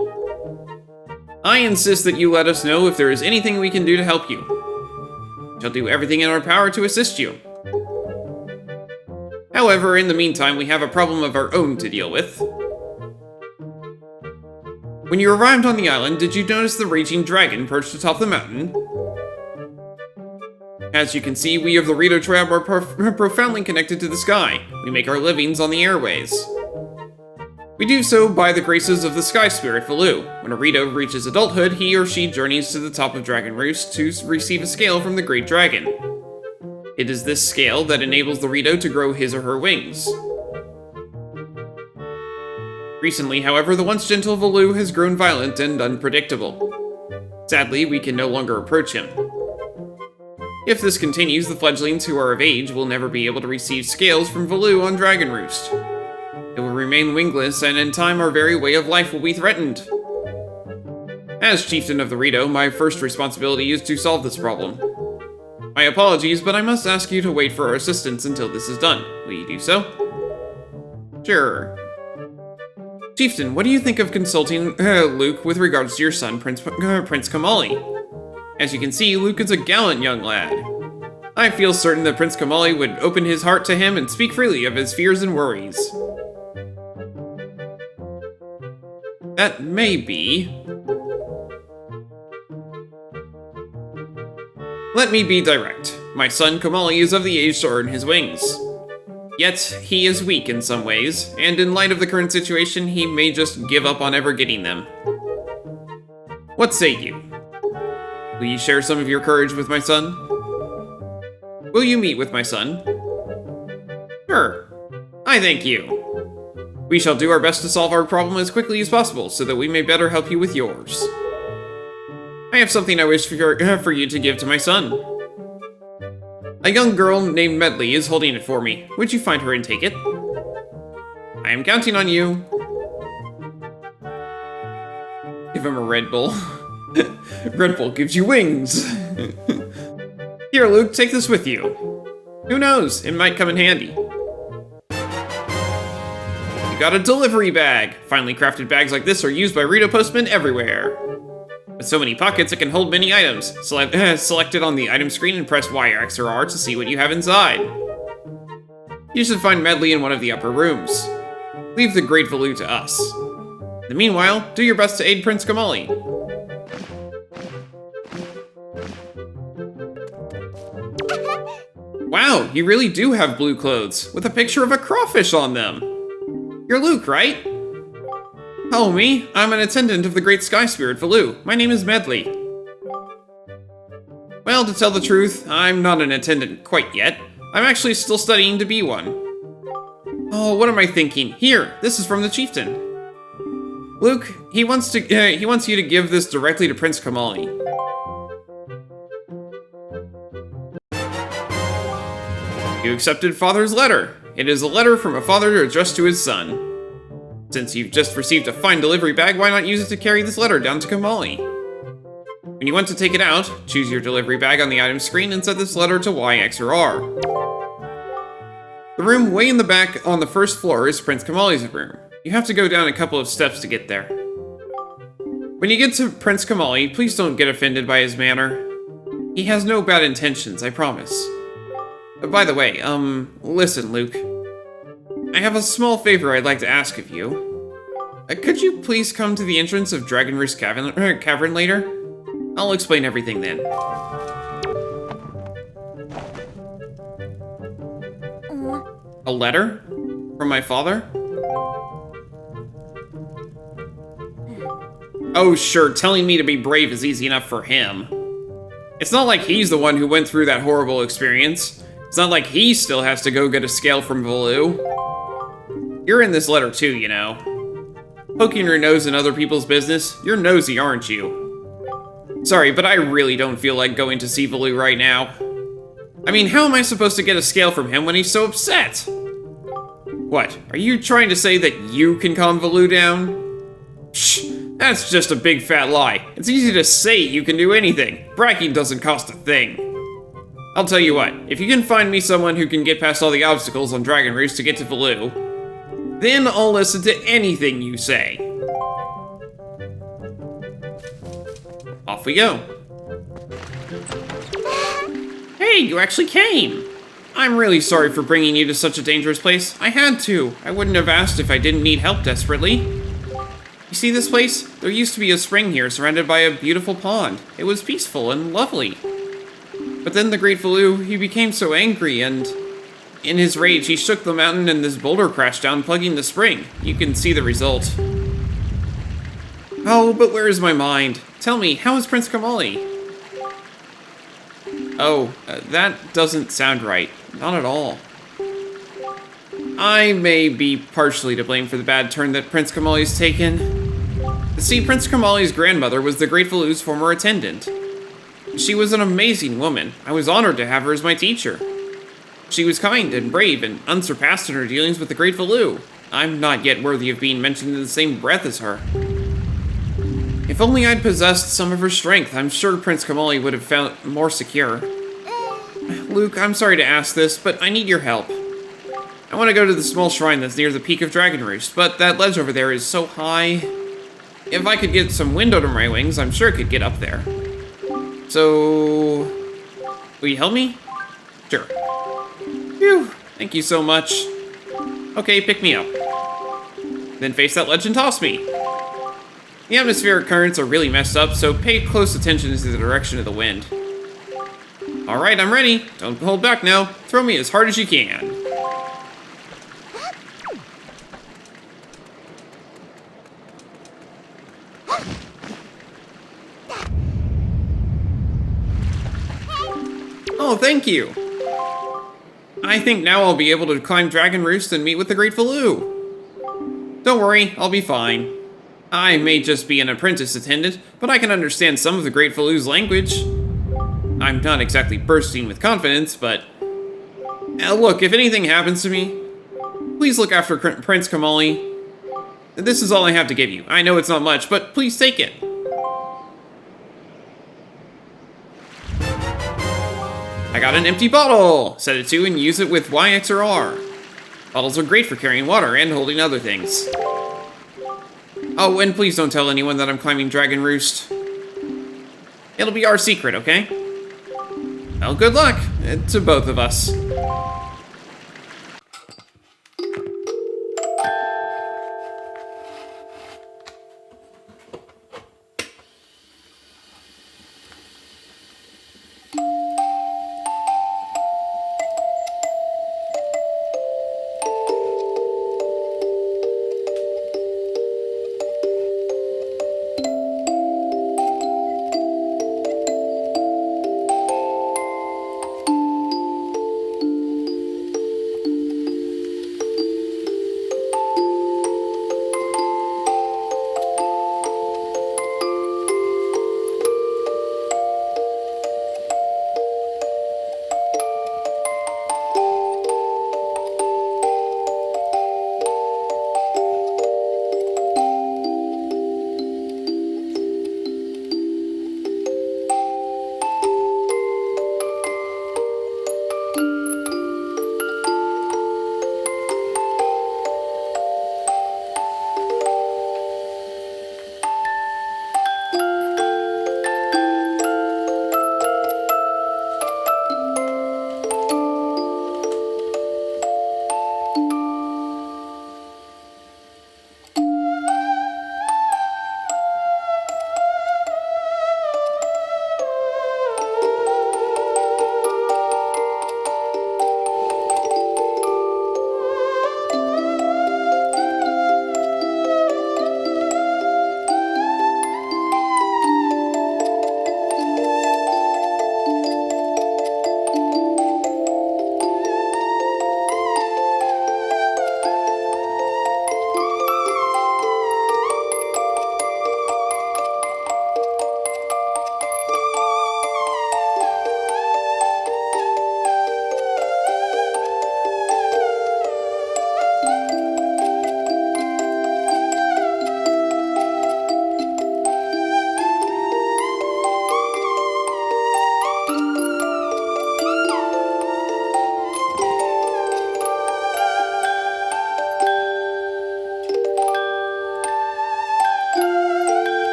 A: I insist that you let us know if there is anything we can do to help you. We shall do everything in our power to assist you. However, in the meantime, we have a problem of our own to deal with. When you arrived on the island, did you notice the raging dragon perched atop the mountain? As you can see, we of the Rito tribe are profoundly connected to the sky. We make our livings on the airways. We do so by the graces of the sky spirit Valu. When a Rito reaches adulthood, he or she journeys to the top of Dragon Roost to receive a scale from the Great Dragon. It is this scale that enables the Rito to grow his or her wings. Recently, however, the once gentle Valu has grown violent and unpredictable. Sadly, we can no longer approach him. If this continues, the fledglings who are of age will never be able to receive scales from Valu on Dragon Roost. They will remain wingless, and in time our very way of life will be threatened. As chieftain of the Rito, my first responsibility is to solve this problem. My apologies, but I must ask you to wait for our assistance until this is done. Will you do so? Sure. Chieftain, what do you think of consulting Luke with regards to your son, Prince Kamali? As you can see, Luke is a gallant young lad. I feel certain that Prince Kamali would open his heart to him and speak freely of his fears and worries. That may be. Let me be direct. My son Kamali is of the age to earn his wings. Yet, he is weak in some ways, and in light of the current situation, he may just give up on ever getting them. What say you? Will you share some of your courage with my son? Will you meet with my son? Sure. I thank you. We shall do our best to solve our problem as quickly as possible, so that we may better help you with yours. I have something I wish for you to give to my son. A young girl named Medley is holding it for me. Would you find her and take it? I am counting on you. Give him a Red Bull. Red Bull gives you wings. Here, Luke, take this with you. Who knows? It might come in handy. You got a delivery bag. Finely crafted bags like this are used by Rito postmen everywhere. With so many pockets, it can hold many items. Select it on the item screen and press Y, X, or R to see what you have inside. You should find Medley in one of the upper rooms. Leave the Great Valoo to us. In the meanwhile, do your best to aid Prince Kamali. Wow, you really do have blue clothes, with a picture of a crawfish on them. You're Luke, right? Hello, me. I'm an attendant of the Great Sky Spirit Valoo. My name is Medley. Well, to tell the truth, I'm not an attendant quite yet. I'm actually still studying to be one. Oh, what am I thinking? Here, this is from the chieftain. Luke, he wants you to give this directly to Prince Kamali. You accepted Father's letter. It is a letter from a father addressed to his son. Since you've just received a fine delivery bag, why not use it to carry this letter down to Kamali? When you want to take it out, choose your delivery bag on the item screen and set this letter to Y, X, or R. The room way in the back on the first floor is Prince Kamali's room. You have to go down a couple of steps to get there. When you get to Prince Kamali, please don't get offended by his manner. He has no bad intentions, I promise. By the way, listen, Luke. I have a small favor I'd like to ask of you. Could you please come to the entrance of Dragon Roost Cavern later? I'll explain everything then. A letter? From my father? Oh, sure, telling me to be brave is easy enough for him. It's not like he's the one who went through that horrible experience. It's not like he still has to go get a scale from Valoo. You're in this letter too, you know. Poking your nose in other people's business, you're nosy, aren't you? Sorry, but I really don't feel like going to see Valoo right now. I mean, how am I supposed to get a scale from him when he's so upset? What, are you trying to say that you can calm Valoo down? Shh, that's just a big fat lie. It's easy to say you can do anything. Bragging doesn't cost a thing. I'll tell you what, if you can find me someone who can get past all the obstacles on Dragon Roost to get to Valoo, then I'll listen to anything you say. Off we go. Hey, you actually came! I'm really sorry for bringing you to such a dangerous place. I had to. I wouldn't have asked if I didn't need help desperately. You see this place? There used to be a spring here surrounded by a beautiful pond. It was peaceful and lovely. But then the Great Valoo, he became so angry and... in his rage, he shook the mountain and this boulder crashed down, plugging the spring. You can see the result. Oh, but where is my mind? Tell me, how is Prince Kamali? Oh, that doesn't sound right. Not at all. I may be partially to blame for the bad turn that Prince Kamali's taken. See, Prince Kamali's grandmother was the Great Valoo's former attendant. She was an amazing woman. I was honored to have her as my teacher. She was kind and brave and unsurpassed in her dealings with the Great Valoo. I'm not yet worthy of being mentioned in the same breath as her. If only I'd possessed some of her strength, I'm sure Prince Kamali would have felt more secure. Luke, I'm sorry to ask this, but I need your help. I want to go to the small shrine that's near the peak of Dragon Roost, but that ledge over there is so high. If I could get some wind under my wings, I'm sure I could get up there. So... will you help me? Sure. Phew, thank you so much. Okay, pick me up. Then face that ledge and toss me. The atmospheric currents are really messed up, so pay close attention to the direction of the wind. Alright, I'm ready. Don't hold back now. Throw me as hard as you can. Oh, thank you. I think now I'll be able to climb Dragon Roost and meet with the Great Valoo. Don't worry, I'll be fine. I may just be an apprentice attendant, but I can understand some of the Great Valoo's language. I'm not exactly bursting with confidence, but... look, if anything happens to me, please look after Prince Kamali. This is all I have to give you. I know it's not much, but please take it. I got an empty bottle! Set it to and use it with Y, X, or R. Bottles are great for carrying water and holding other things. Oh, and please don't tell anyone that I'm climbing Dragon Roost. It'll be our secret, okay? Well, good luck to both of us.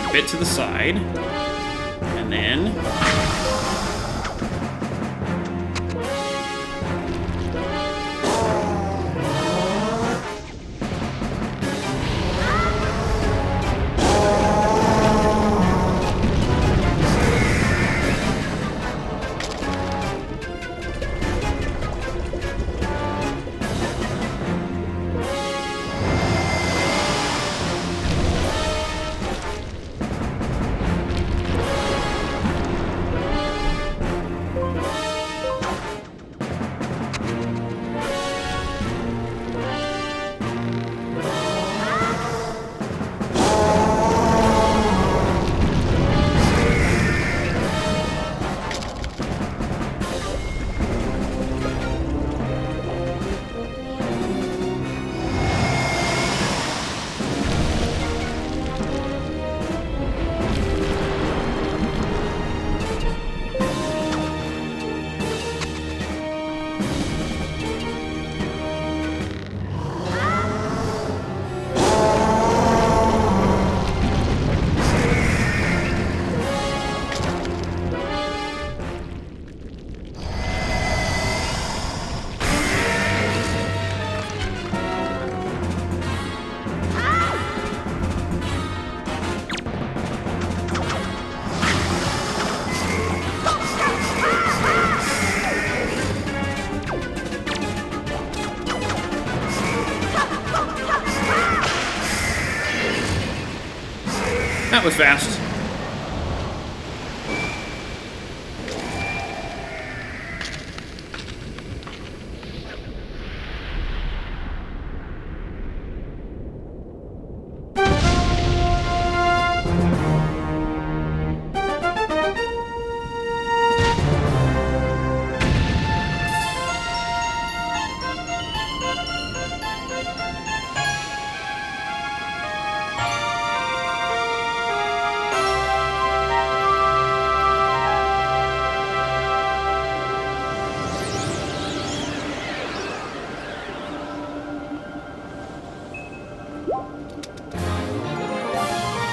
A: a bit to the side. And then... That was fast.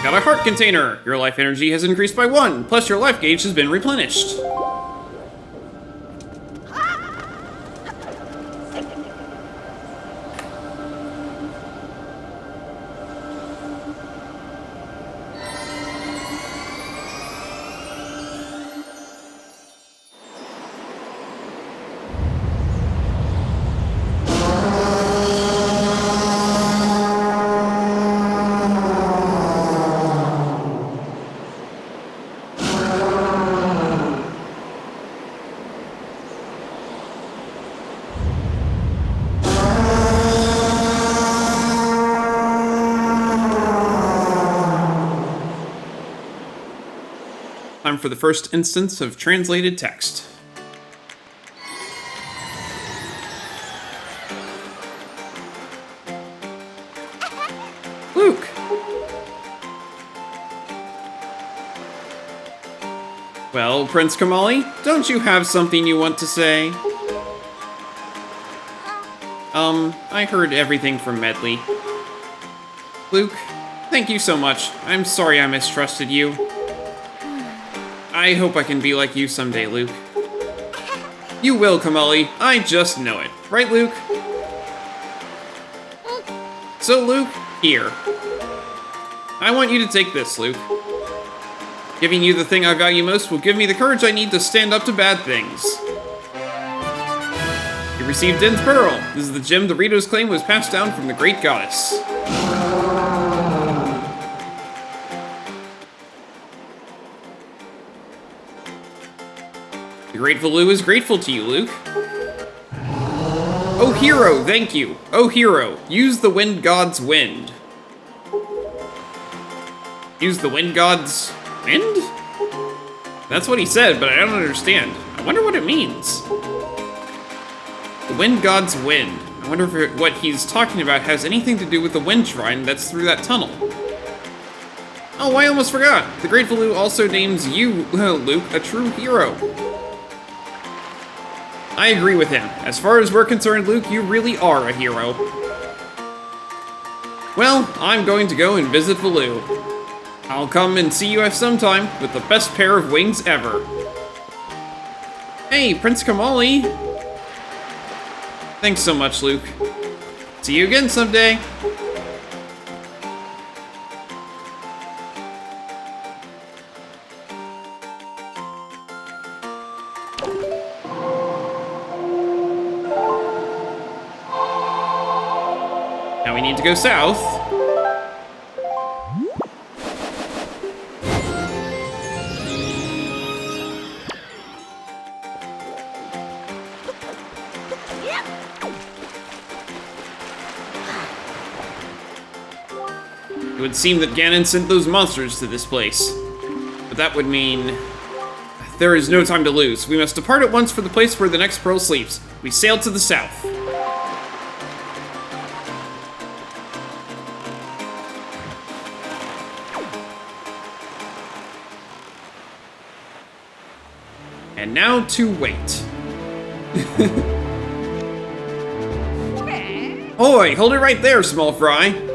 A: Got a heart container! Your life energy has increased by 1, plus your life gauge has been replenished. Time for the first instance of translated text. Luke! Well, Prince Kamali, don't you have something you want to say? I heard everything from Medley. Luke, thank you so much. I'm sorry I mistrusted you. I hope I can be like you someday, Luke. You will, Kamali. I just know it. Right, Luke? So, Luke, here. I want you to take this, Luke. Giving you the thing I value most will give me the courage I need to stand up to bad things. You received Din's Pearl. This is the gem Doritos claim was passed down from the Great Goddess. The Grateful Lou is grateful to you, Luke. Oh, hero, thank you. Oh, hero, use the Wind God's wind. Use the Wind God's wind? That's what he said, but I don't understand. I wonder what it means. The Wind God's wind. I wonder if what he's talking about has anything to do with the wind shrine that's through that tunnel. Oh, I almost forgot. The Grateful Lou also names you, Luke, a true hero. I agree with him. As far as we're concerned, Luke, you really are a hero. Well, I'm going to go and visit Valoo. I'll come and see you at some time with the best pair of wings ever. Hey, Prince Kamali! Thanks so much, Luke. See you again someday! Now we need to go south. It would seem that Ganon sent those monsters to this place. But that would mean... there is no time to lose. We must depart at once for the place where the next pearl sleeps. We sail to the south. And now to wait. Ahoy! Hold it right there, small fry!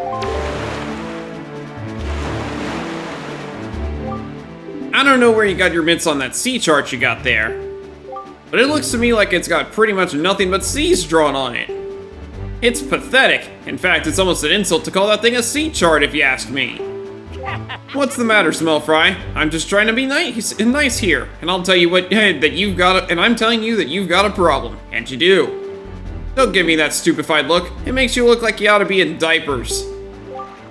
A: I don't know where you got your mitts on that sea chart you got there, but it looks to me like it's got pretty much nothing but seas drawn on it. It's pathetic. In fact, it's almost an insult to call that thing a sea chart if you ask me. What's the matter, small fry? I'm just trying to be nice here, and I'll tell you what that you've got and I'm telling you that you've got a problem, and you do. Don't give me that stupefied look. It makes you look like you ought to be in diapers.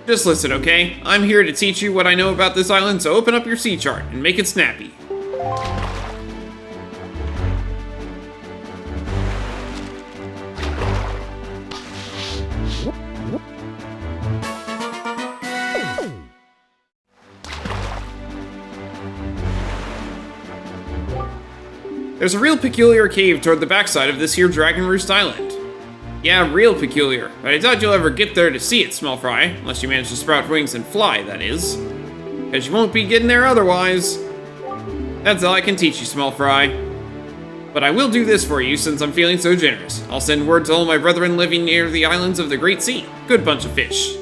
A: Just listen, okay? I'm here to teach you what I know about this island, so open up your sea chart and make it snappy. There's a real peculiar cave toward the backside of this here Dragon Roost Island. Yeah, real peculiar, but I doubt you'll ever get there to see it, small fry, unless you manage to sprout wings and fly, that is. Because you won't be getting there otherwise. That's all I can teach you, small fry. But I will do this for you since I'm feeling so generous. I'll send word to all my brethren living near the islands of the Great Sea. Good bunch of fish.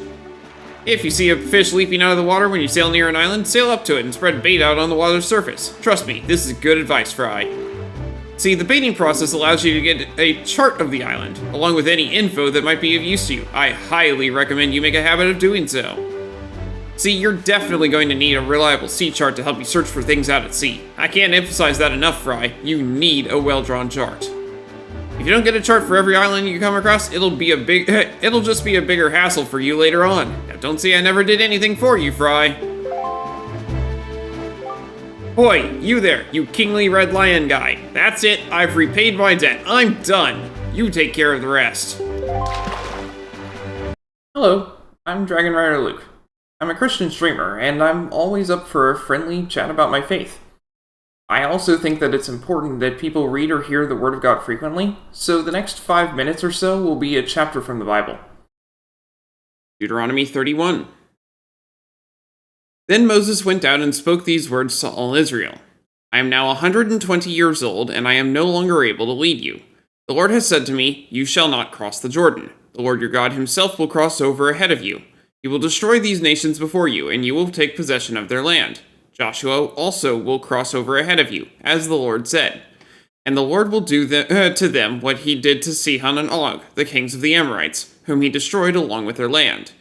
A: If you see a fish leaping out of the water when you sail near an island, sail up to it and spread bait out on the water's surface. Trust me, this is good advice, Fry. See, the baiting process allows you to get a chart of the island, along with any info that might be of use to you. I highly recommend you make a habit of doing so. See, you're definitely going to need a reliable sea chart to help you search for things out at sea. I can't emphasize that enough, Fry. You need a well-drawn chart. If you don't get a chart for every island you come across, it'll just be a bigger hassle for you later on. Now, don't say I never did anything for you, Fry. Hoy, you there, you kingly red lion guy. That's it, I've repaid my debt. I'm done. You take care of the rest. Hello, I'm Dragon Rider Luke. I'm a Christian streamer, and I'm always up for a friendly chat about my faith. I also think that it's important that people read or hear the Word of God frequently, so the next 5 minutes or so will be a chapter from the Bible. Deuteronomy 31. Then Moses went out and spoke these words to all Israel. I am now 120 years old, and I am no longer able to lead you. The Lord has said to me, you shall not cross the Jordan. The Lord your God himself will cross over ahead of you. He will destroy these nations before you, and you will take possession of their land. Joshua also will cross over ahead of you, as the Lord said. And the Lord will do to them what he did to Sihon and Og, the kings of the Amorites, whom he destroyed along with their land.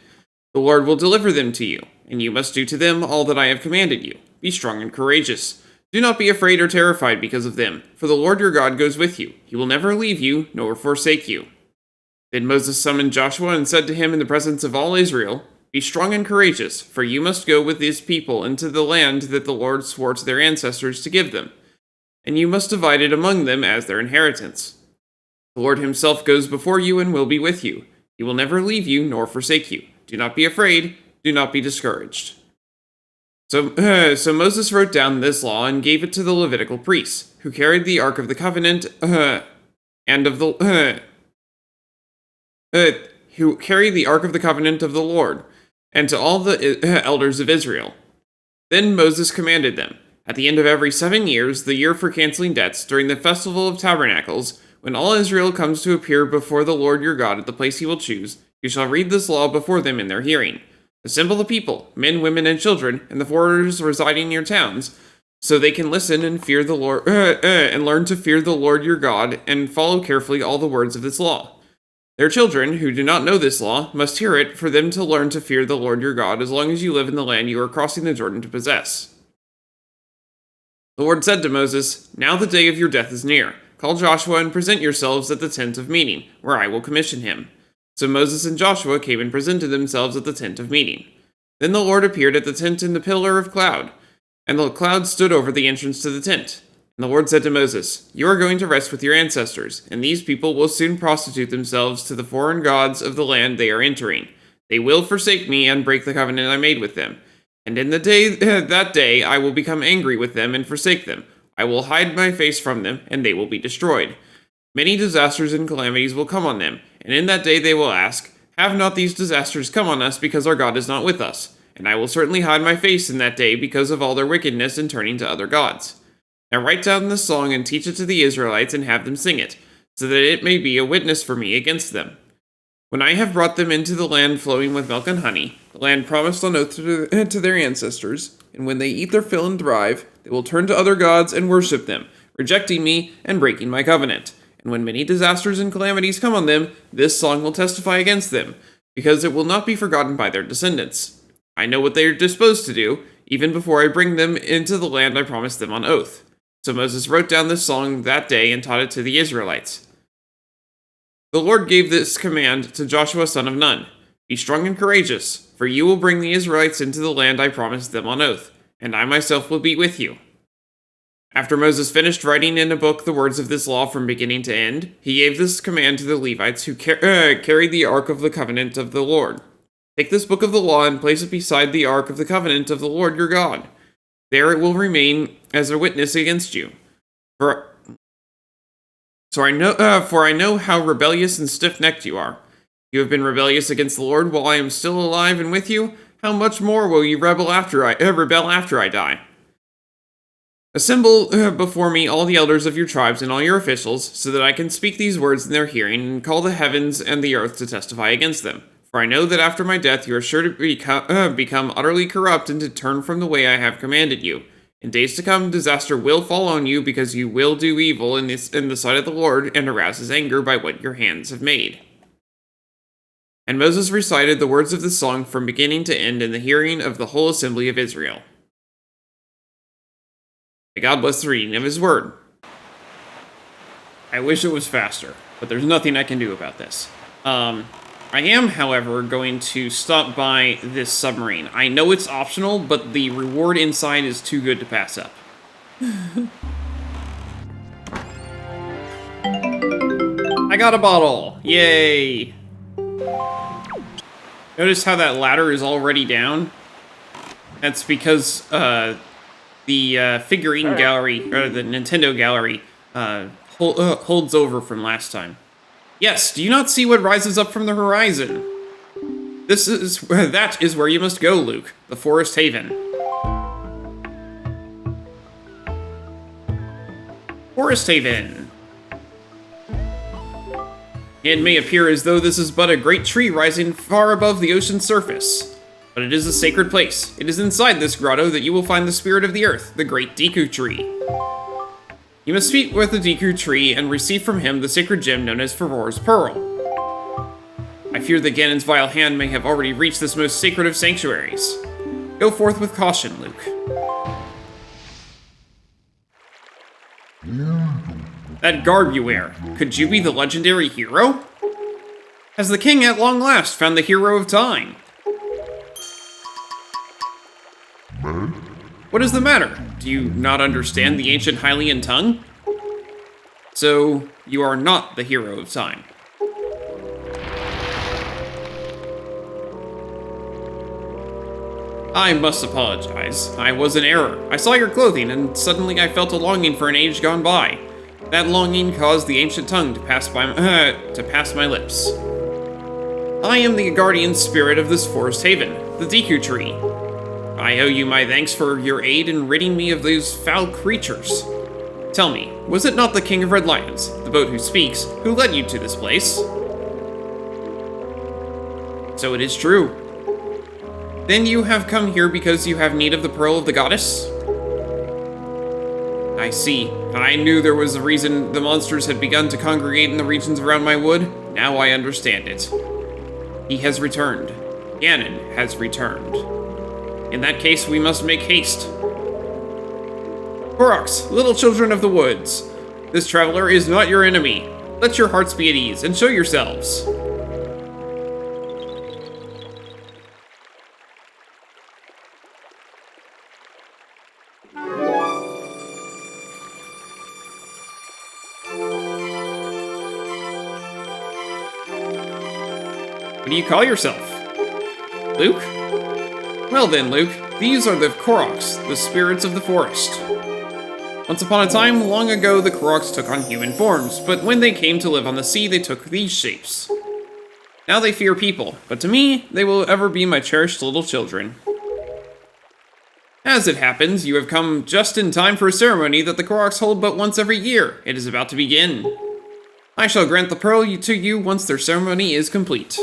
A: The Lord will deliver them to you, and you must do to them all that I have commanded you. Be strong and courageous. Do not be afraid or terrified because of them, for the Lord your God goes with you. He will never leave you, nor forsake you. Then Moses summoned Joshua and said to him in the presence of all Israel, be strong and courageous, for you must go with these people into the land that the Lord swore to their ancestors to give them, and you must divide it among them as their inheritance. The Lord himself goes before you and will be with you. He will never leave you nor forsake you. Do not be afraid, do not be discouraged. So Moses wrote down this law and gave it to the Levitical priests, who carried the Ark of the Covenant, who carried the Ark of the Covenant of the Lord, and to all the elders of Israel. Then Moses commanded them, at the end of every 7 years, the year for canceling debts, during the Festival of Tabernacles, when all Israel comes to appear before the Lord your God at the place he will choose, you shall read this law before them in their hearing. Assemble the people, men, women, and children, and the foreigners residing near towns, so they can listen and fear the Lord, and learn to fear the Lord your God, and follow carefully all the words of this law. Their children, who do not know this law, must hear it for them to learn to fear the Lord your God as long as you live in the land you are crossing the Jordan to possess. The Lord said to Moses, Now the day of your death is near. Call Joshua and present yourselves at the tent of meeting, where I will commission him. So Moses and Joshua came and presented themselves at the tent of meeting. Then the Lord appeared at the tent in the pillar of cloud, and the cloud stood over the entrance to the tent. And the Lord said to Moses, You are going to rest with your ancestors, and these people will soon prostitute themselves to the foreign gods of the land they are entering. They will forsake me and break the covenant I made with them. And in that day I will become angry with them and forsake them. I will hide my face from them, and they will be destroyed. Many disasters and calamities will come on them, and in that day they will ask, Have not these disasters come on us because our God is not with us? And I will certainly hide my face in that day because of all their wickedness and turning to other gods. Now write down this song and teach it to the Israelites and have them sing it, so that it may be a witness for me against them. When I have brought them into the land flowing with milk and honey, the land promised on oath to their ancestors, and when they eat their fill and thrive, they will turn to other gods and worship them, rejecting me and breaking my covenant. And when many disasters and calamities come on them, this song will testify against them, because it will not be forgotten by their descendants. I know what they are disposed to do, even before I bring them into the land I promised them on oath. So Moses wrote down this song that day and taught it to the Israelites. The Lord gave this command to Joshua son of Nun. Be strong and courageous, for you will bring the Israelites into the land I promised them on oath, and I myself will be with you. After Moses finished writing in a book the words of this law from beginning to end, he gave this command to the Levites who carried the Ark of the Covenant of the Lord. Take this book of the law and place it beside the Ark of the Covenant of the Lord your God. There it will remain as a witness against you. For I know how rebellious and stiff-necked you are. You have been rebellious against the Lord while I am still alive and with you. How much more will you rebel after I die? Assemble before me all the elders of your tribes and all your officials, so that I can speak these words in their hearing and call the heavens and the earth to testify against them. For I know that after my death you are sure to become utterly corrupt and to turn from the way I have commanded you. In days to come, disaster will fall on you because you will do evil in the sight of the Lord and arouse his anger by what your hands have made. And Moses recited the words of the song from beginning to end in the hearing of the whole assembly of Israel. May God bless the reading of his word. I wish it was faster, but there's nothing I can do about this. I am, however, going to stop by this submarine. I know it's optional, but the reward inside is too good to pass up. I got a bottle! Yay! Notice how that ladder is already down? That's because the figurine gallery, or the Nintendo gallery, holds over from last time. Yes, do you not see what rises up from the horizon? That is where you must go, Luke, the Forest Haven. Forest Haven. It may appear as though this is but a great tree rising far above the ocean's surface, but it is a sacred place. It is inside this grotto that you will find the spirit of the earth, the great Deku tree. You must speak with the Deku tree and receive from him the sacred gem known as Favor's Pearl. I fear that Ganon's vile hand may have already reached this most sacred of sanctuaries. Go forth with caution, Luke. That garb you wear, could you be the legendary hero? Has the king at long last found the hero of time? What is the matter? Do you not understand the ancient Hylian tongue? So, you are not the hero of time. I must apologize. I was in error. I saw your clothing, and suddenly I felt a longing for an age gone by. That longing caused the ancient tongue to pass my lips. I am the guardian spirit of this forest haven, the Deku tree. I owe you my thanks for your aid in ridding me of those foul creatures. Tell me, was it not the King of Red Lions, the boat who speaks, who led you to this place? So it is true. Then you have come here because you have need of the pearl of the goddess? I see. I knew there was a reason the monsters had begun to congregate in the regions around my wood. Now I understand it. He has returned. Ganon has returned. In that case, we must make haste. Koroks, little children of the woods, this traveler is not your enemy. Let your hearts be at ease and show yourselves. What do you call yourself? Luke? Well then, Luke, these are the Koroks, the spirits of the forest. Once upon a time, long ago, the Koroks took on human forms, but when they came to live on the sea, they took these shapes. Now they fear people, but to me, they will ever be my cherished little children. As it happens, you have come just in time for a ceremony that the Koroks hold but once every year. It is about to begin. I shall grant the pearl to you once their ceremony is complete.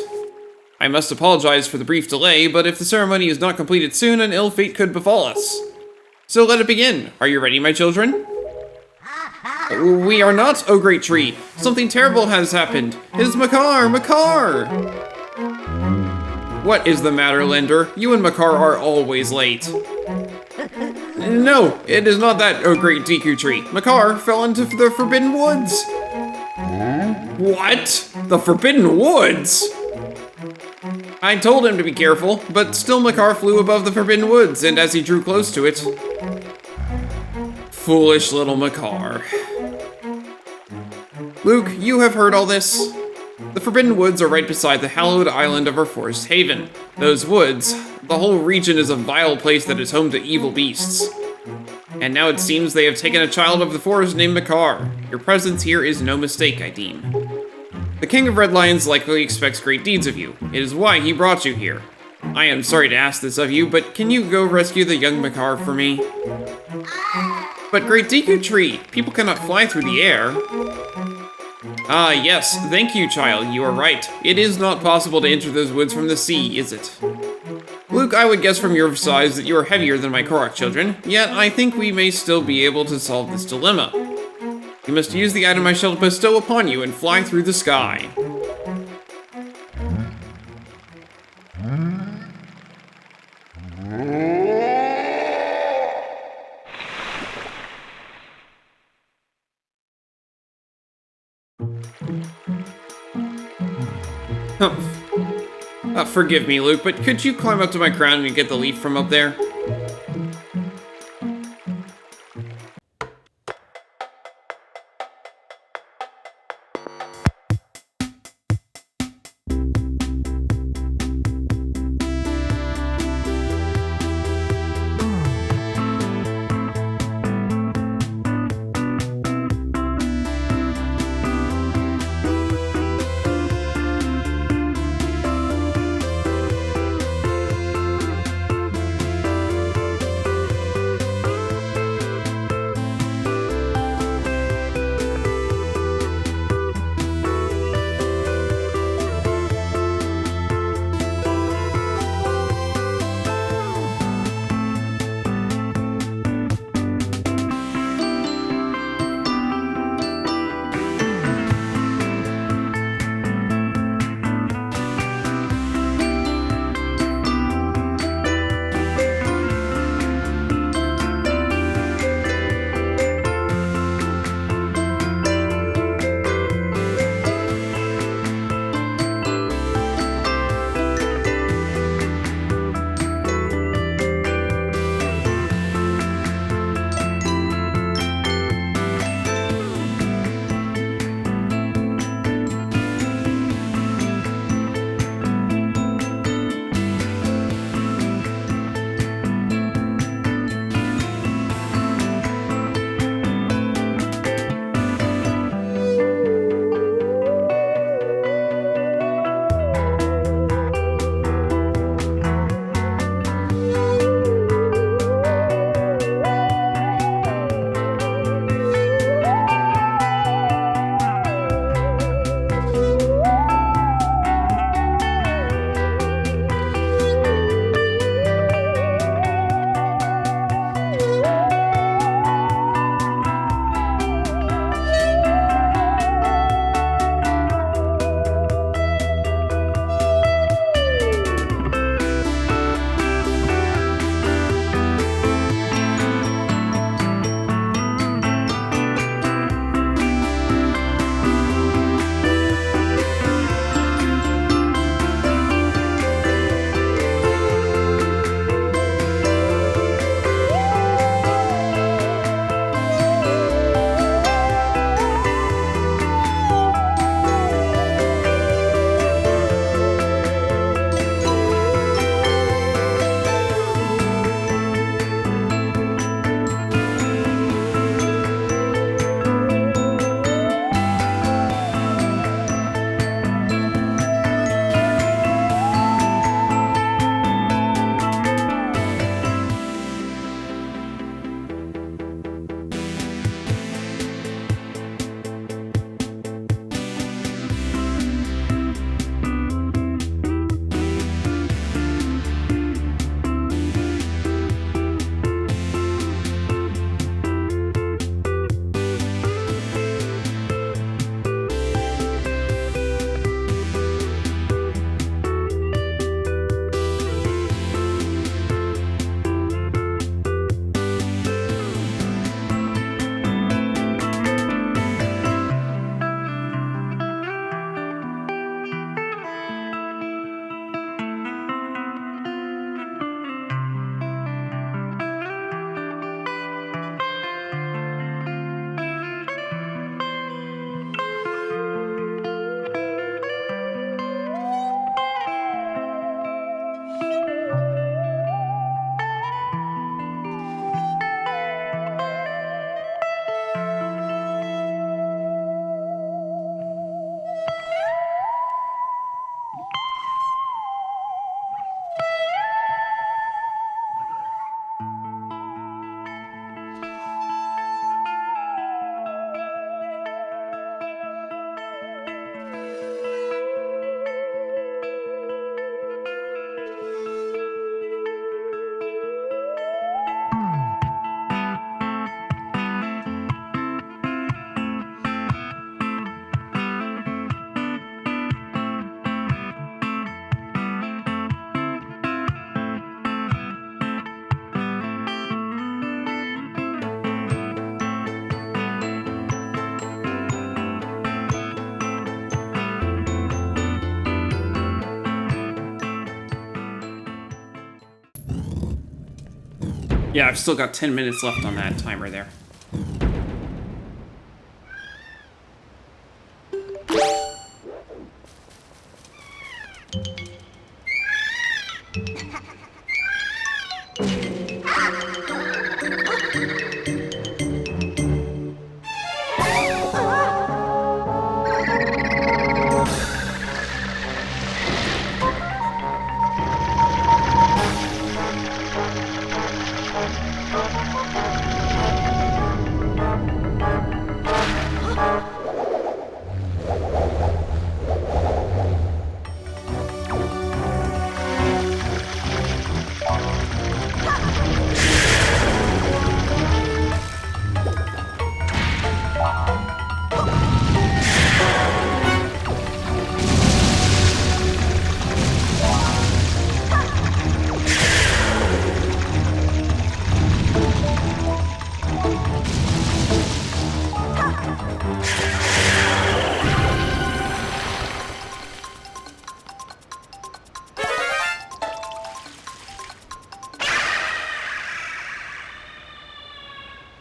A: I must apologize for the brief delay, but if the ceremony is not completed soon, an ill fate could befall us. So let it begin. Are you ready, my children? We are not, O great tree. Something terrible has happened. It is Makar! Makar! What is the matter, Linder? You and Makar are always late. No, it is not that, O great Deku tree. Makar fell into the Forbidden Woods. What? The Forbidden Woods? I told him to be careful, but still Makar flew above the Forbidden Woods, and as he drew close to it... Foolish little Makar. Luke, you have heard all this? The Forbidden Woods are right beside the hallowed island of our forest haven. Those woods, the whole region is a vile place that is home to evil beasts. And now it seems they have taken a child of the forest named Makar. Your presence here is no mistake, I deem. The King of Red Lions likely expects great deeds of you. It is why he brought you here. I am sorry to ask this of you, but can you go rescue the young Makar for me? But Great Deku Tree, people cannot fly through the air. Ah, yes, thank you, child, you are right. It is not possible to enter those woods from the sea, is it? Luke, I would guess from your size that you are heavier than my Korok children, yet I think we may still be able to solve this dilemma. You must use the item I shall bestow upon you and fly through the sky. Forgive me, Luke, but could you climb up to my crown and get the leaf from up there? Yeah, I've still got 10 minutes left on that timer there.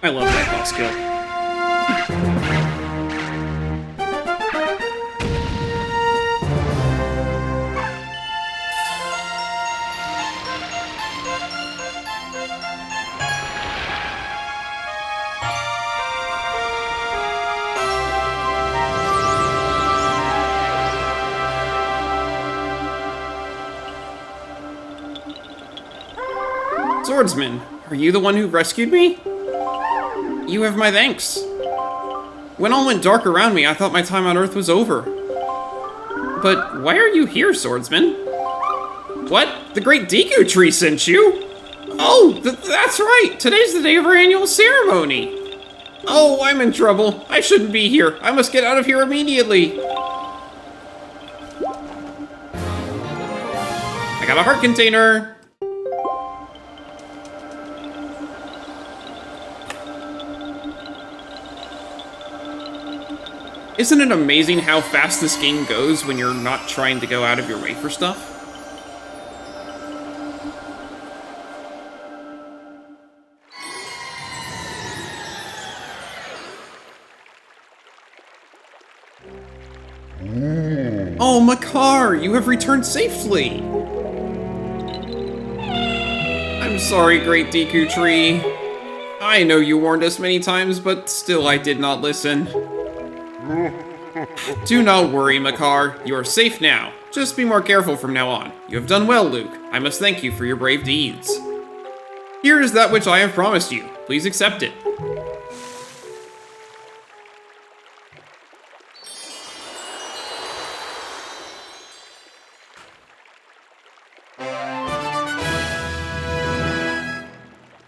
A: I love that boss skill. Swordsman, are you the one who rescued me? You have my thanks. When all went dark around me, I thought my time on Earth was over. But why are you here, Swordsman? What? The Great Deku Tree sent you? Oh, that's right! Today's the day of our annual ceremony! Oh, I'm in trouble. I shouldn't be here. I must get out of here immediately. I got a heart container! Isn't it amazing how fast this game goes when you're not trying to go out of your way for stuff? Oh, Makar, you have returned safely! I'm sorry, Great Deku Tree. I know you warned us many times, but still I did not listen. Do not worry, Makar. You are safe now. Just be more careful from now on. You have done well, Luke. I must thank you for your brave deeds. Here is that which I have promised you. Please accept it.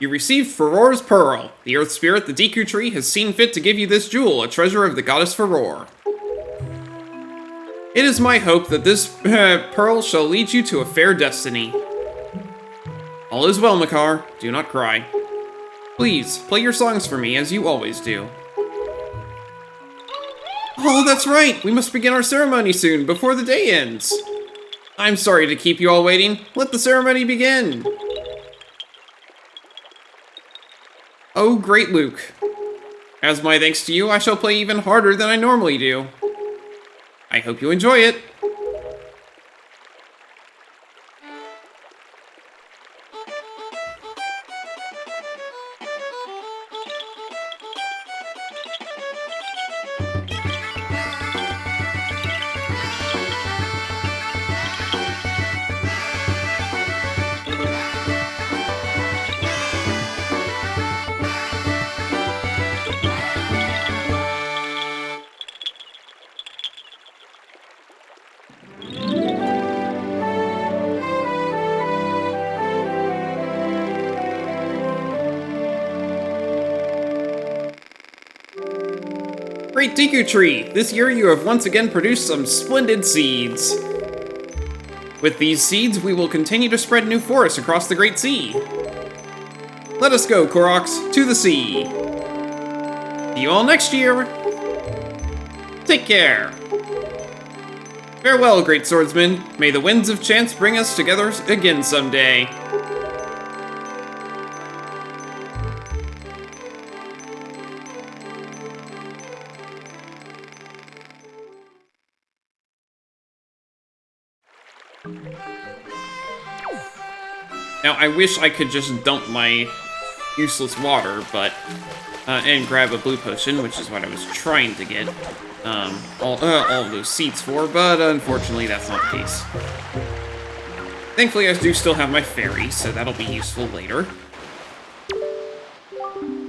A: You received Furor's Pearl. The Earth Spirit, the Deku Tree, has seen fit to give you this jewel, a treasure of the goddess Furor. It is my hope that this pearl shall lead you to a fair destiny. All is well, Makar. Do not cry. Please, play your songs for me, as you always do. Oh, that's right! We must begin our ceremony soon, before the day ends. I'm sorry to keep you all waiting. Let the ceremony begin! Oh, great Luke. As my thanks to you, I shall play even harder than I normally do. I hope you enjoy it. Great Deku Tree! This year you have once again produced some splendid seeds. With these seeds, we will continue to spread new forests across the Great Sea. Let us go, Koroks, to the sea. See you all next year. Take care. Farewell, great swordsman. May the winds of chance bring us together again someday. Now, I wish I could just dump my useless water, but... and grab a blue potion, which is what I was trying to get all of those seeds for, but unfortunately that's not the case. Thankfully, I do still have my fairy, so that'll be useful later.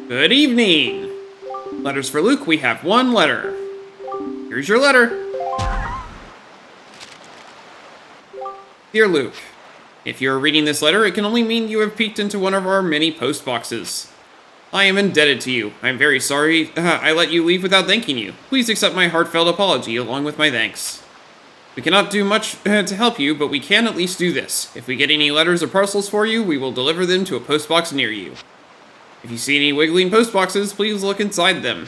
A: Good evening! Letters for Luke, we have one letter. Here's your letter. Dear Luke, if you are reading this letter, it can only mean you have peeked into one of our many post boxes. I am indebted to you. I'm very sorry I let you leave without thanking you. Please accept my heartfelt apology along with my thanks. We cannot do much to help you, but we can at least do this. If we get any letters or parcels for you, we will deliver them to a postbox near you. If you see any wiggling postboxes, please look inside them.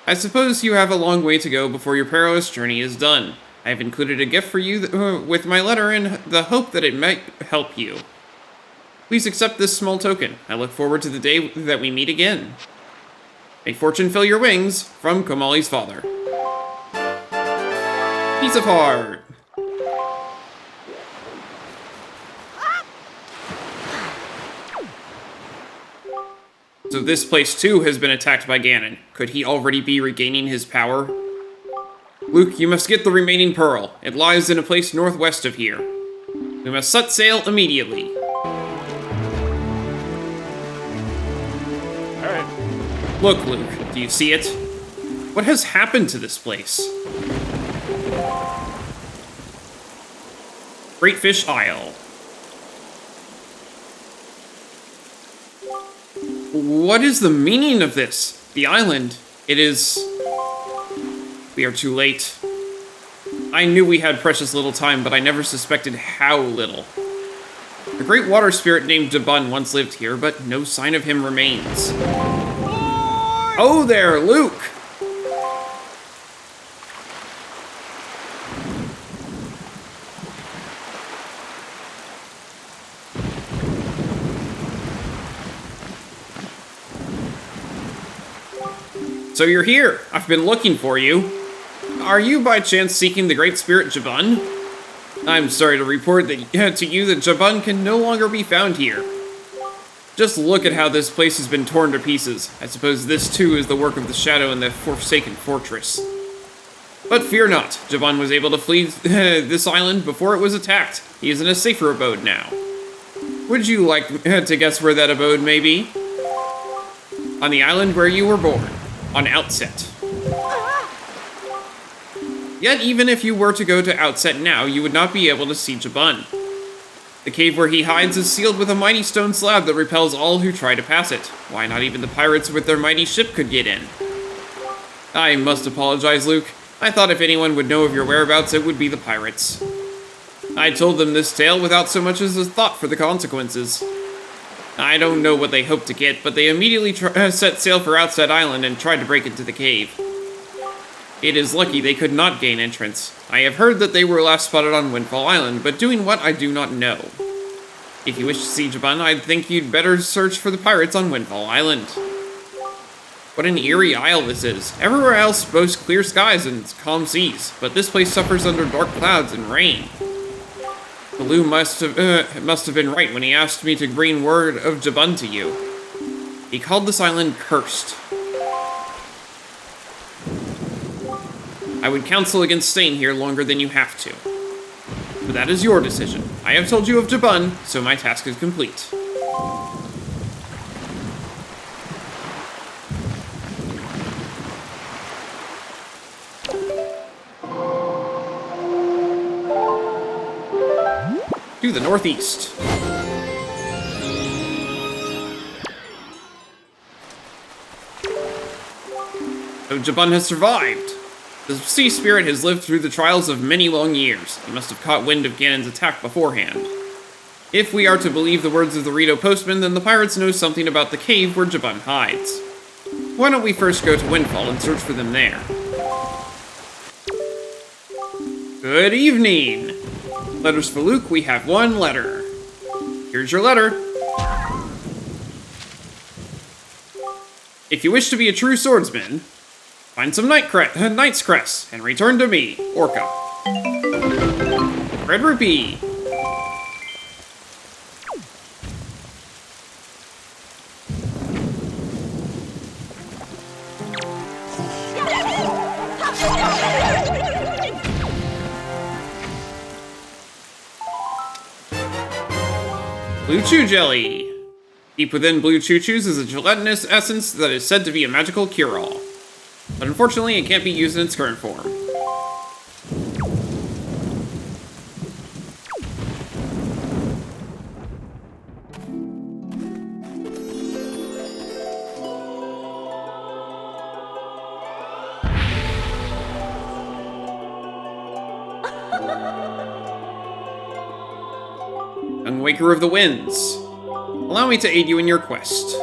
A: I suppose you have a long way to go before your perilous journey is done. I have included a gift for you with my letter in the hope that it might help you. Please accept this small token. I look forward to the day that we meet again. May fortune fill your wings, from Komali's father. Piece of heart. So this place too has been attacked by Ganon. Could he already be regaining his power? Luke, you must get the remaining pearl. It lies in a place northwest of here. We must set sail immediately. Alright. Look, Luke, do you see it? What has happened to this place? Greatfish Isle. What is the meaning of this? The island, it is... We are too late. I knew we had precious little time, but I never suspected how little. A great water spirit named Jabun once lived here, but no sign of him remains. Oh there, Luke! So you're here. I've been looking for you. Are you by chance seeking the great spirit Jabun? I'm sorry to report that to you that Jabun can no longer be found here. Just look at how this place has been torn to pieces. I suppose this too is the work of the Shadow in the Forsaken Fortress. But fear not, Jabun was able to flee this island before it was attacked. He is in a safer abode now. Would you like to guess where that abode may be? On the island where you were born. On Outset. Yet even if you were to go to Outset now, you would not be able to see Jabun. The cave where he hides is sealed with a mighty stone slab that repels all who try to pass it. Why not even the pirates with their mighty ship could get in? I must apologize, Luke. I thought if anyone would know of your whereabouts, it would be the pirates. I told them this tale without so much as a thought for the consequences. I don't know what they hoped to get, but they immediately set sail for Outset Island and tried to break into the cave. It is lucky they could not gain entrance. I have heard that they were last spotted on Windfall Island, but doing what I do not know. If you wish to see Jabun, I think you'd better search for the pirates on Windfall Island. What an eerie isle this is. Everywhere else boasts clear skies and calm seas, but this place suffers under dark clouds and rain. Baloo must have been right when he asked me to bring word of Jabun to you. He called this island cursed. I would counsel against staying here longer than you have to. But that is your decision. I have told you of Jabun, so my task is complete. To the northeast. So Jabun has survived. The sea spirit has lived through the trials of many long years. He must have caught wind of Ganon's attack beforehand. If we are to believe the words of the Rito postman, then the pirates know something about the cave where Jabun hides. Why don't we first go to Windfall and search for them there? Good evening! Letters for Luke, we have one letter. Here's your letter. If you wish to be a true swordsman, find some knight's crest and return to me, Orca. Red Rupee. Blue Chew Jelly. Deep within Blue Choo Chews is a gelatinous essence that is said to be a magical cure-all. But unfortunately, it can't be used in its current form. Young Waker of the Winds. Allow me to aid you in your quest.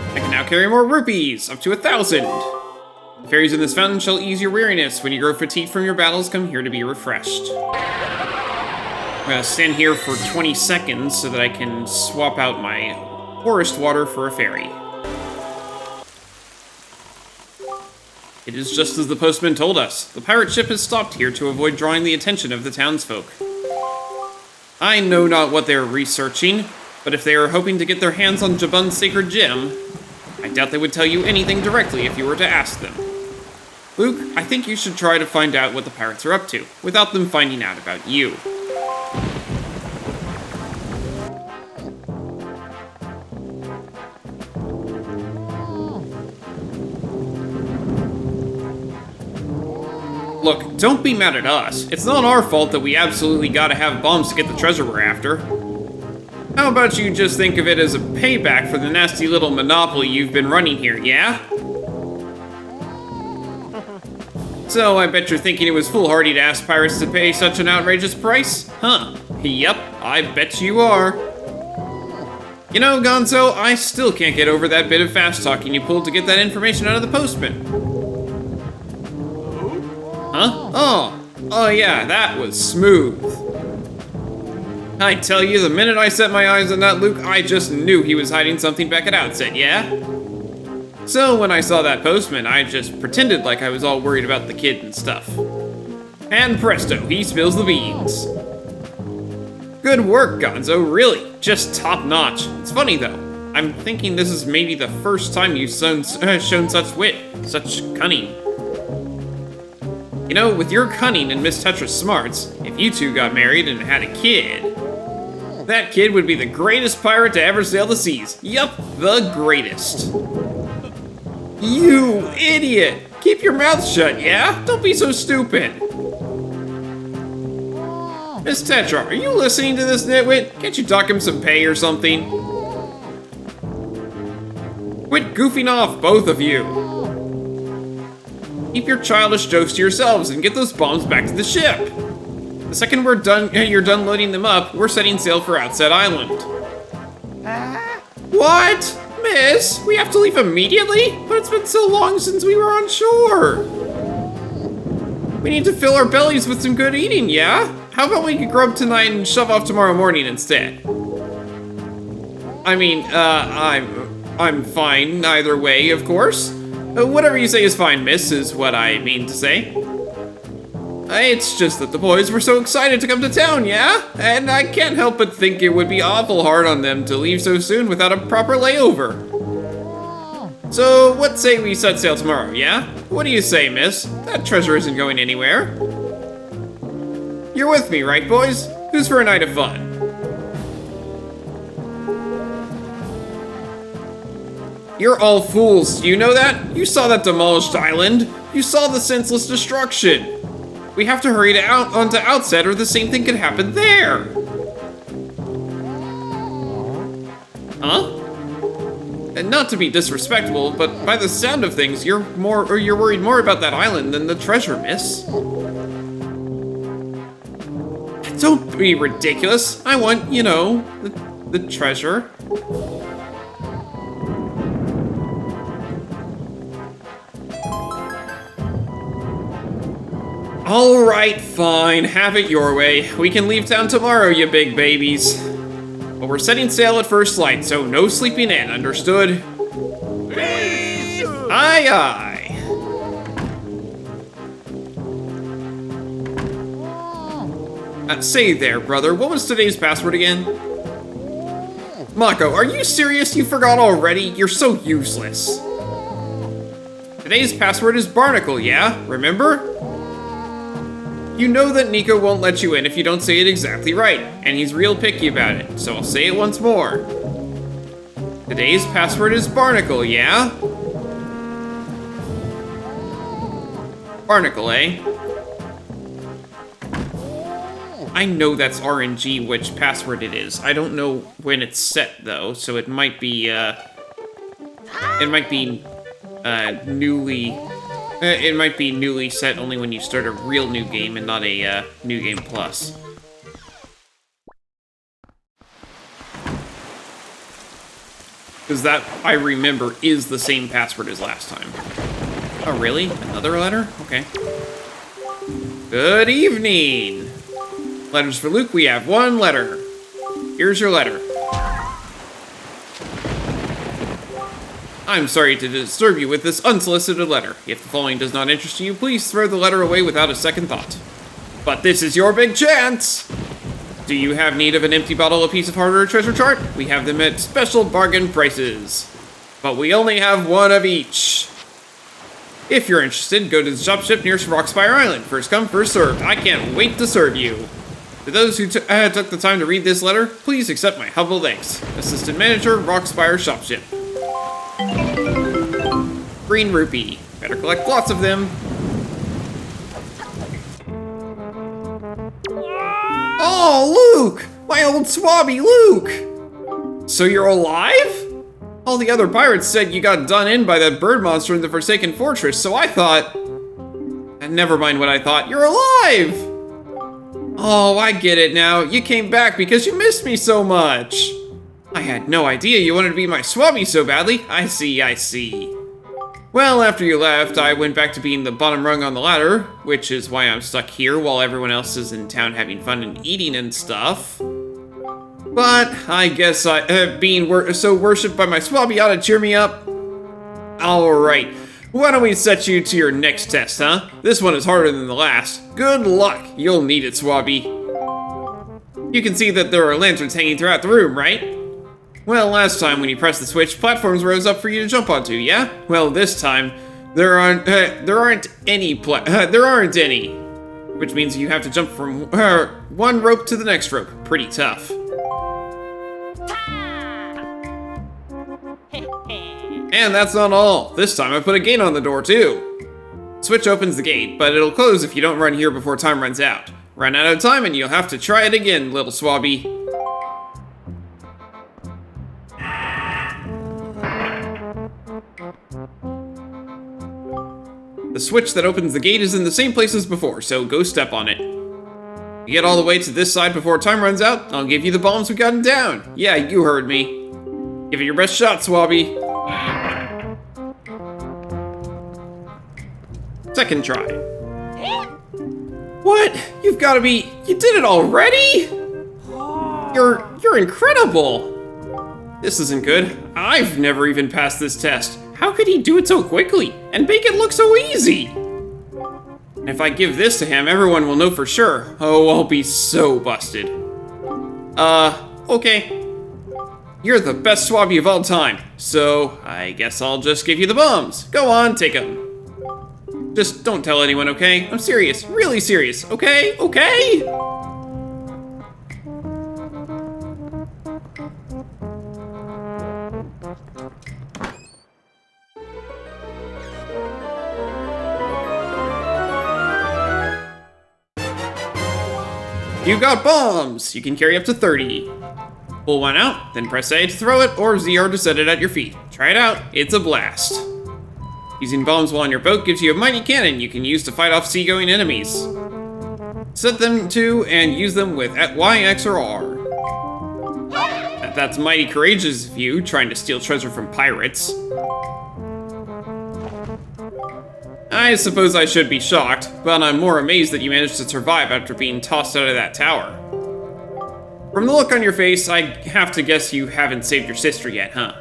A: I can now carry more rupees, up to 1,000. The fairies in this fountain shall ease your weariness. When you grow fatigued from your battles, come here to be refreshed. I'm gonna stand here for 20 seconds so that I can swap out my forest water for a fairy. It is just as the postman told us. The pirate ship has stopped here to avoid drawing the attention of the townsfolk. I know not what they are researching, but if they are hoping to get their hands on Jabun's sacred gem, I doubt they would tell you anything directly if you were to ask them. Luke, I think you should try to find out what the pirates are up to, without them finding out about you. Look, don't be mad at us. It's not our fault that we absolutely gotta have bombs to get the treasure we're after. How about you just think of it as a payback for the nasty little monopoly you've been running here, yeah? So, I bet you're thinking it was foolhardy to ask pirates to pay such an outrageous price? Huh. Yep, I bet you are. You know, Gonzo, I still can't get over that bit of fast-talking you pulled to get that information out of the postman. Huh? Oh yeah, that was smooth. I tell you, the minute I set my eyes on that Luke, I just knew he was hiding something back at Outset, yeah? So when I saw that postman, I just pretended like I was all worried about the kid and stuff. And presto, he spills the beans. Good work, Gonzo, really, just top notch. It's funny though, I'm thinking this is maybe the first time you've shown such wit, such cunning. You know, with your cunning and Miss Tetra's smarts, if you two got married and had a kid, that kid would be the greatest pirate to ever sail the seas. Yup, the greatest. You idiot! Keep your mouth shut, yeah? Don't be so stupid. Miss Tetra, are you listening to this nitwit? Can't you dock him some pay or something? Quit goofing off, both of you. Keep your childish jokes to yourselves and get those bombs back to the ship. The second you're done loading them up, we're setting sail for Outset Island. What? Miss, we have to leave immediately? But it's been so long since we were on shore. We need to fill our bellies with some good eating, yeah? How about we grub tonight and shove off tomorrow morning instead? I mean, I'm fine either way, of course. Whatever you say is fine, miss, is what I mean to say. It's just that the boys were so excited to come to town, yeah? And I can't help but think it would be awful hard on them to leave so soon without a proper layover. So, what say we set sail tomorrow, yeah? What do you say, miss? That treasure isn't going anywhere. You're with me, right, boys? Who's for a night of fun? You're all fools, do you know that? You saw that demolished island. You saw the senseless destruction. We have to hurry onto Outset or the same thing could happen there. Huh? And not to be disrespectful, but by the sound of things, you're worried more about that island than the treasure, miss. Don't be ridiculous. I want, you know, the treasure. All right, fine, have it your way. We can leave town tomorrow, you big babies. But we're setting sail at first light, so no sleeping in, understood?
B: Please.
A: Aye, aye. Say there, brother, what was today's password again? Mako, are you serious? You forgot already? You're so useless. Today's password is Barnacle, yeah? Remember? You know that Nico won't let you in if you don't say it exactly right, and he's real picky about it, so I'll say it once more. Today's password is Barnacle, yeah? Barnacle, eh? I know that's RNG which password it is. I don't know when it's set though, so it might be newly set only when you start a real new game and not a new game plus. Because that, I remember, is the same password as last time. Oh, really? Another letter? Okay. Good evening! Letters for Luke, we have one letter. Here's your letter. I'm sorry to disturb you with this unsolicited letter. If the following does not interest you, please throw the letter away without a second thought. But this is your big chance! Do you have need of an empty bottle, a piece of hardware, or treasure chart? We have them at special bargain prices. But we only have one of each. If you're interested, go to the shop nearest Rockspire Island. First come, first served. I can't wait to serve you. To those who took the time to read this letter, please accept my humble thanks. Assistant Manager, Rockspire Shopship. Green rupee. Better collect lots of them. Oh, Luke! My old swabby Luke! So you're alive? All the other pirates said you got done in by that bird monster in the Forsaken Fortress, so I thought... And never mind what I thought, you're alive! Oh, I get it now. You came back because you missed me so much. I had no idea you wanted to be my swabby so badly. I see, I see. Well, after you left, I went back to being the bottom rung on the ladder, which is why I'm stuck here while everyone else is in town having fun and eating and stuff. But I guess being so worshipped by my swabby ought to cheer me up. Alright, why don't we set you to your next test, huh? This one is harder than the last. Good luck, you'll need it, swabby. You can see that there are lanterns hanging throughout the room, right? Well, last time when you pressed the switch, platforms rose up for you to jump onto, yeah? Well, this time, there aren't any, which means you have to jump from one rope to the next rope. Pretty tough. And that's not all. This time I put a gate on the door too. Switch opens the gate, but it'll close if you don't run here before time runs out. Run out of time and you'll have to try it again, little swabby. The switch that opens the gate is in the same place as before, so go step on it. You get all the way to this side before time runs out, I'll give you the bombs we've gotten down. Yeah, you heard me. Give it your best shot, swabby. Second try. What? You've got to be... You did it already? You're incredible. This isn't good. I've never even passed this test. How could he do it so quickly and make it look so easy? And if I give this to him, everyone will know for sure. Oh, I'll be so busted. Okay. You're the best swabby of all time, so I guess I'll just give you the bombs. Go on, take them. Just don't tell anyone, okay? I'm serious, really serious, okay? Okay? You got bombs! You can carry up to 30. Pull one out, then press A to throw it, or ZR to set it at your feet. Try it out, it's a blast. Using bombs while on your boat gives you a mighty cannon you can use to fight off seagoing enemies. Set them to and use them with Y, X, or R. That's mighty courageous of you, trying to steal treasure from pirates. I suppose I should be shocked, but I'm more amazed that you managed to survive after being tossed out of that tower. From the look on your face, I have to guess you haven't saved your sister yet, huh?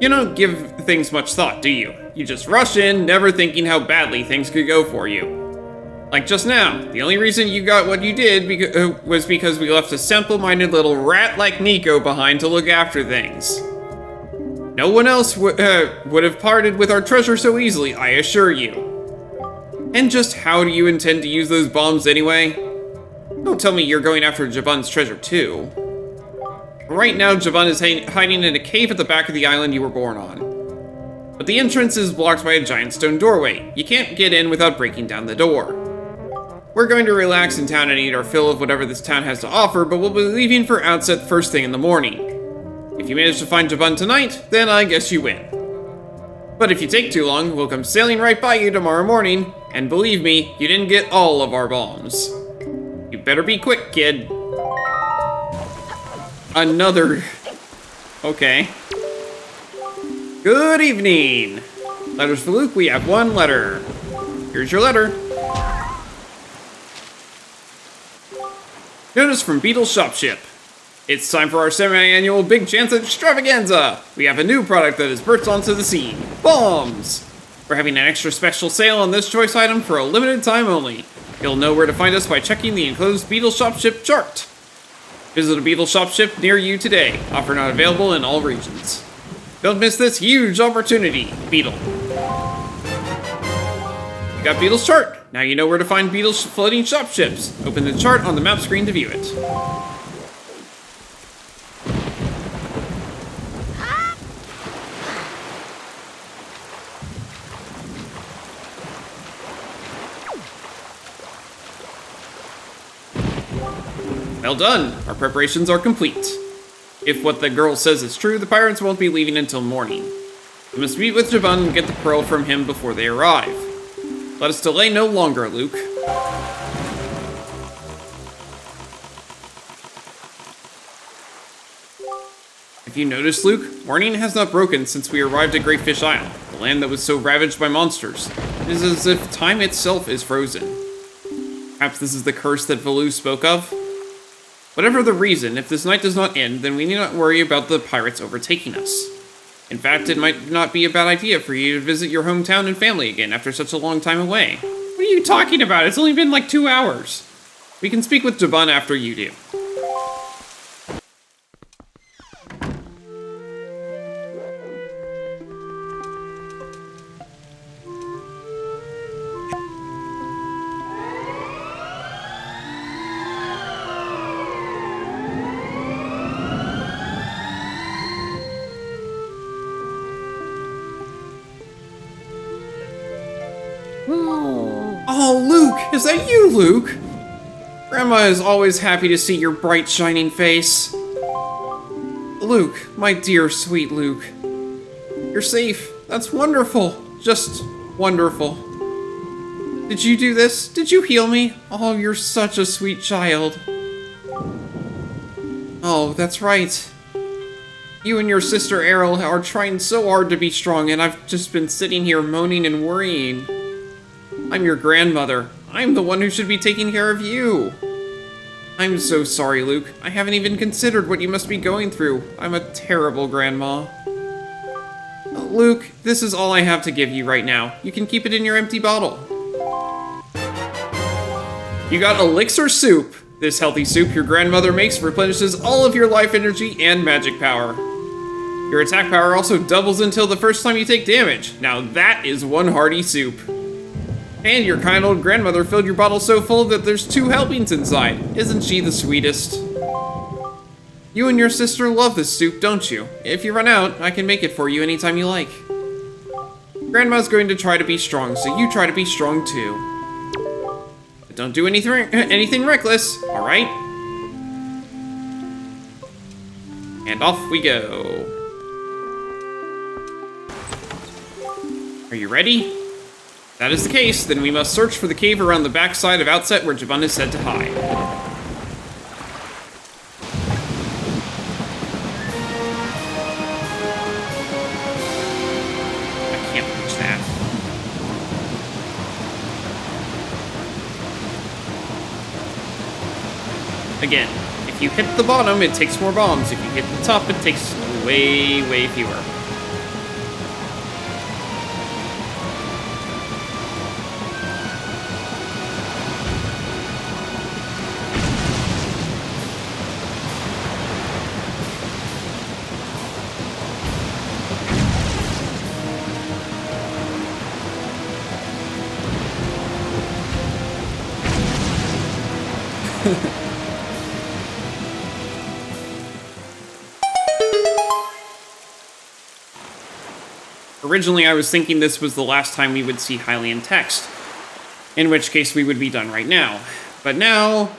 A: You don't give things much thought, do you? You just rush in, never thinking how badly things could go for you. Like just now, the only reason you got what you did was because we left a simple-minded little rat like Nico behind to look after things. No one else would have parted with our treasure so easily, I assure you. And just how do you intend to use those bombs anyway? Don't tell me you're going after Jabun's treasure too. Right now, Jabun is hiding in a cave at the back of the island you were born on. But the entrance is blocked by a giant stone doorway. You can't get in without breaking down the door. We're going to relax in town and eat our fill of whatever this town has to offer, but we'll be leaving for Outset first thing in the morning. If you manage to find Jabun tonight, then I guess you win. But if you take too long, we'll come sailing right by you tomorrow morning, and believe me, you didn't get all of our bombs. You better be quick, kid. Another... Okay. Good evening! Letters for Luke, we have one letter. Here's your letter. Notice from Beetle's Shopship. It's time for our semi-annual Big Chance Extravaganza! We have a new product that has burst onto the scene. Bombs! We're having an extra special sale on this choice item for a limited time only. You'll know where to find us by checking the enclosed Beetle Shopship chart. Visit a Beetle Shopship near you today. Offer not available in all regions. Don't miss this huge opportunity, Beetle. You got Beetle's chart. Now you know where to find Beetle's floating shopships. Open the chart on the map screen to view it. Well done! Our preparations are complete. If what the girl says is true, the pirates won't be leaving until morning. We must meet with Jabun and get the pearl from him before they arrive. Let us delay no longer, Luke. If you notice, Luke, morning has not broken since we arrived at Greatfish Isle, the land that was so ravaged by monsters. It is as if time itself is frozen. Perhaps this is the curse that Velu spoke of? Whatever the reason, if this night does not end, then we need not worry about the pirates overtaking us. In fact, it might not be a bad idea for you to visit your hometown and family again after such a long time away. What are you talking about? It's only been like 2 hours. We can speak with Jabun after you do. Oh, Luke! Is that you, Luke? Grandma is always happy to see your bright, shining face. Luke, my dear, sweet Luke. You're safe. That's wonderful. Just wonderful. Did you do this? Did you heal me? Oh, you're such a sweet child. Oh, that's right. You and your sister Errol are trying so hard to be strong, and I've just been sitting here moaning and worrying. I'm your grandmother. I'm the one who should be taking care of you. I'm so sorry, Luke. I haven't even considered what you must be going through. I'm a terrible grandma. Luke, this is all I have to give you right now. You can keep it in your empty bottle. You got elixir soup. This healthy soup your grandmother makes replenishes all of your life energy and magic power. Your attack power also doubles until the first time you take damage. Now that is one hearty soup. And your kind old grandmother filled your bottle so full that there's 2 helpings inside. Isn't she the sweetest? You and your sister love this soup, don't you? If you run out, I can make it for you anytime you like. Grandma's going to try to be strong, so you try to be strong too. But don't do anything reckless, alright? And off we go. Are you ready? If that is the case, then we must search for the cave around the backside of Outset where Jabun is said to hide. I can't reach that. Again, if you hit the bottom, it takes more bombs. If you hit the top, it takes way, way fewer. Originally, I was thinking this was the last time we would see Hylian text, in which case we would be done right now. But now,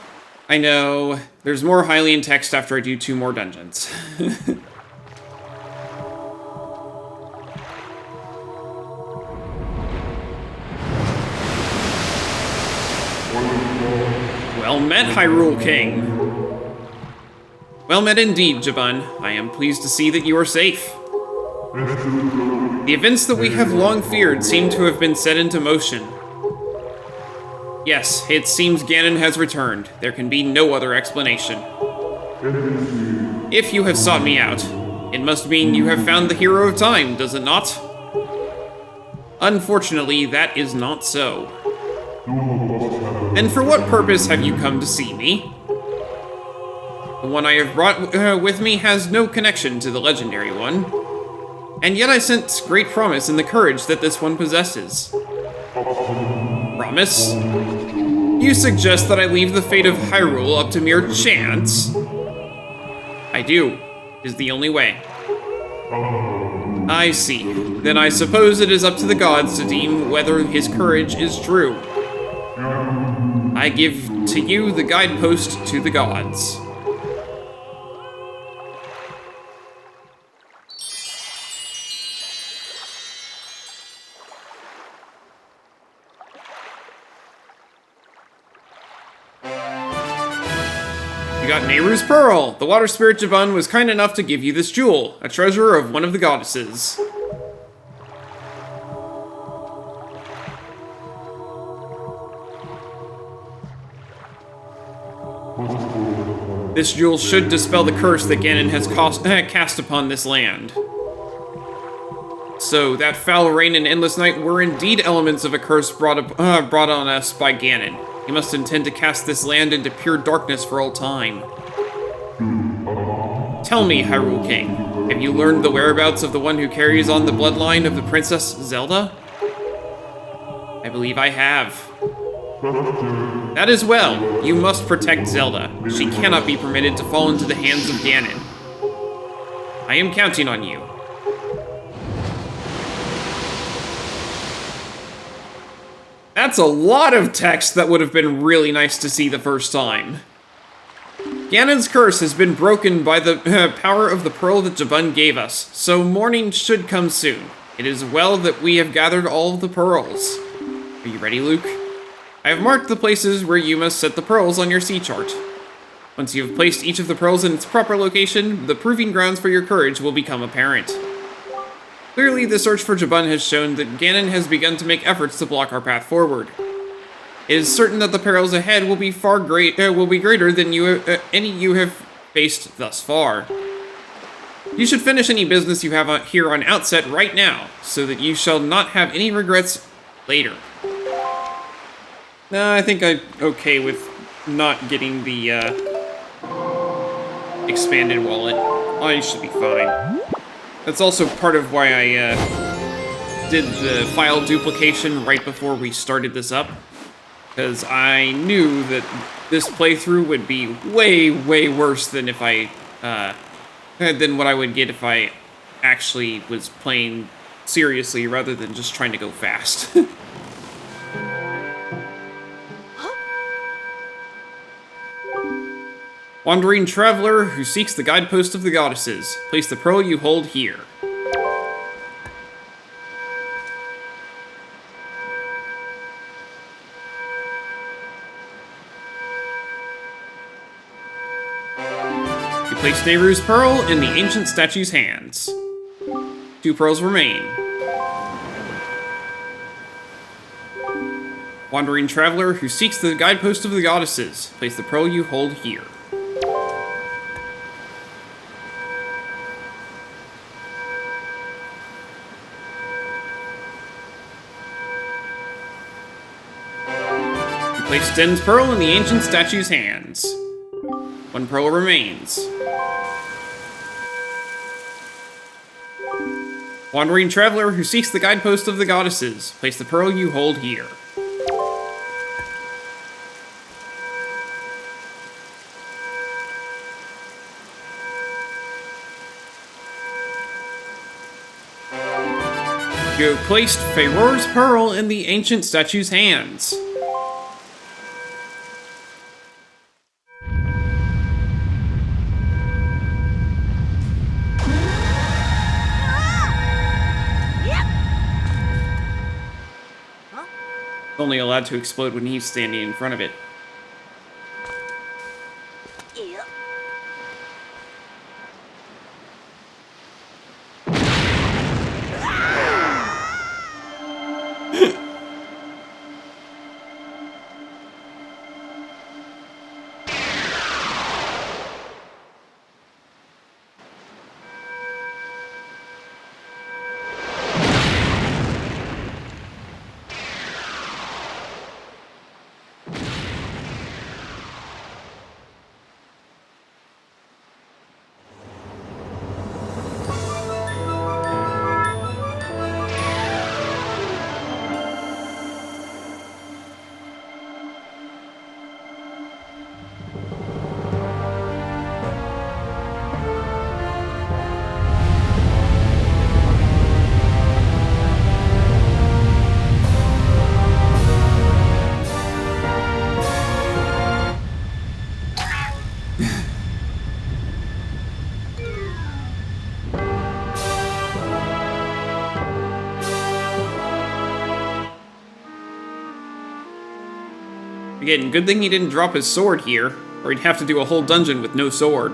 A: I know there's more Hylian text after I do 2 more dungeons. Well met, Hyrule King. Well met indeed, Jabun. I am pleased to see that you are safe. The events that we have long feared seem to have been set into motion. Yes, it seems Ganon has returned. There can be no other explanation. If you have sought me out, it must mean you have found the Hero of Time, does it not? Unfortunately, that is not so. And for what purpose have you come to see me? The one I have brought with me has no connection to the legendary one. And yet I sense great promise in the courage that this one possesses. Promise? You suggest that I leave the fate of Hyrule up to mere chance? I do. It is the only way. I see. Then I suppose it is up to the gods to deem whether his courage is true. I give to you the guidepost to the gods. You got Nehru's Pearl! The Water Spirit Jabun was kind enough to give you this jewel, a treasure of one of the goddesses. This jewel should dispel the curse that Ganon has cast upon this land. So, that foul rain and endless night were indeed elements of a curse brought on us by Ganon. He must intend to cast this land into pure darkness for all time. Tell me, Hyrule King, have you learned the whereabouts of the one who carries on the bloodline of the Princess Zelda? I believe I have. That is well. You must protect Zelda. She cannot be permitted to fall into the hands of Ganon. I am counting on you. That's a lot of text that would have been really nice to see the first time. Ganon's curse has been broken by the power of the pearl that Jabun gave us, so morning should come soon. It is well that we have gathered all of the pearls. Are you ready, Luke? I have marked the places where you must set the pearls on your sea chart. Once you have placed each of the pearls in its proper location, the proving grounds for your courage will become apparent. Clearly, the search for Jabun has shown that Ganon has begun to make efforts to block our path forward. It is certain that the perils ahead will be greater than any you have faced thus far. You should finish any business you have here on Outset right now, so that you shall not have any regrets later. Nah, I think I'm okay with not getting the expanded wallet. I should be fine. That's also part of why I did the file duplication right before we started this up, because I knew that this playthrough would be way, way worse than if I than what I would get if I actually was playing seriously rather than just trying to go fast. Wandering traveler who seeks the guidepost of the goddesses, place the pearl you hold here. You place Nehru's pearl in the ancient statue's hands. 2 pearls remain. Wandering traveler who seeks the guidepost of the goddesses, place the pearl you hold here. Place Den's pearl in the ancient statue's hands. 1 pearl remains. Wandering traveler who seeks the guidepost of the goddesses, place the pearl you hold here. You have placed Farore's Pearl in the ancient statue's hands. It's only allowed to explode when he's standing in front of it. Again, good thing he didn't drop his sword here, or he'd have to do a whole dungeon with no sword.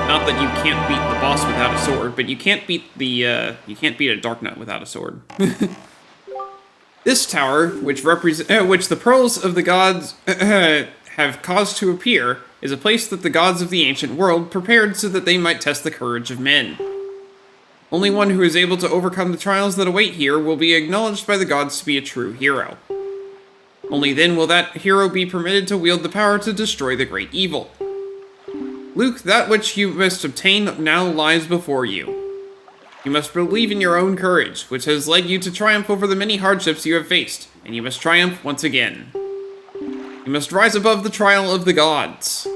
A: Not that you can't beat the boss without a sword, but you can't beat the, you can't beat a Dark Knight without a sword. This tower, which the pearls of the gods have caused to appear, is a place that the gods of the ancient world prepared so that they might test the courage of men. Only one who is able to overcome the trials that await here will be acknowledged by the gods to be a true hero. Only then will that hero be permitted to wield the power to destroy the great evil. Luke, that which you must obtain now lies before you. You must believe in your own courage, which has led you to triumph over the many hardships you have faced, and you must triumph once again. You must rise above the trial of the gods.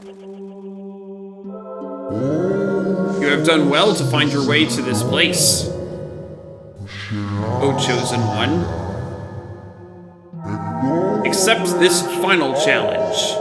A: You have done well to find your way to this place, O Chosen One. Accept this final challenge.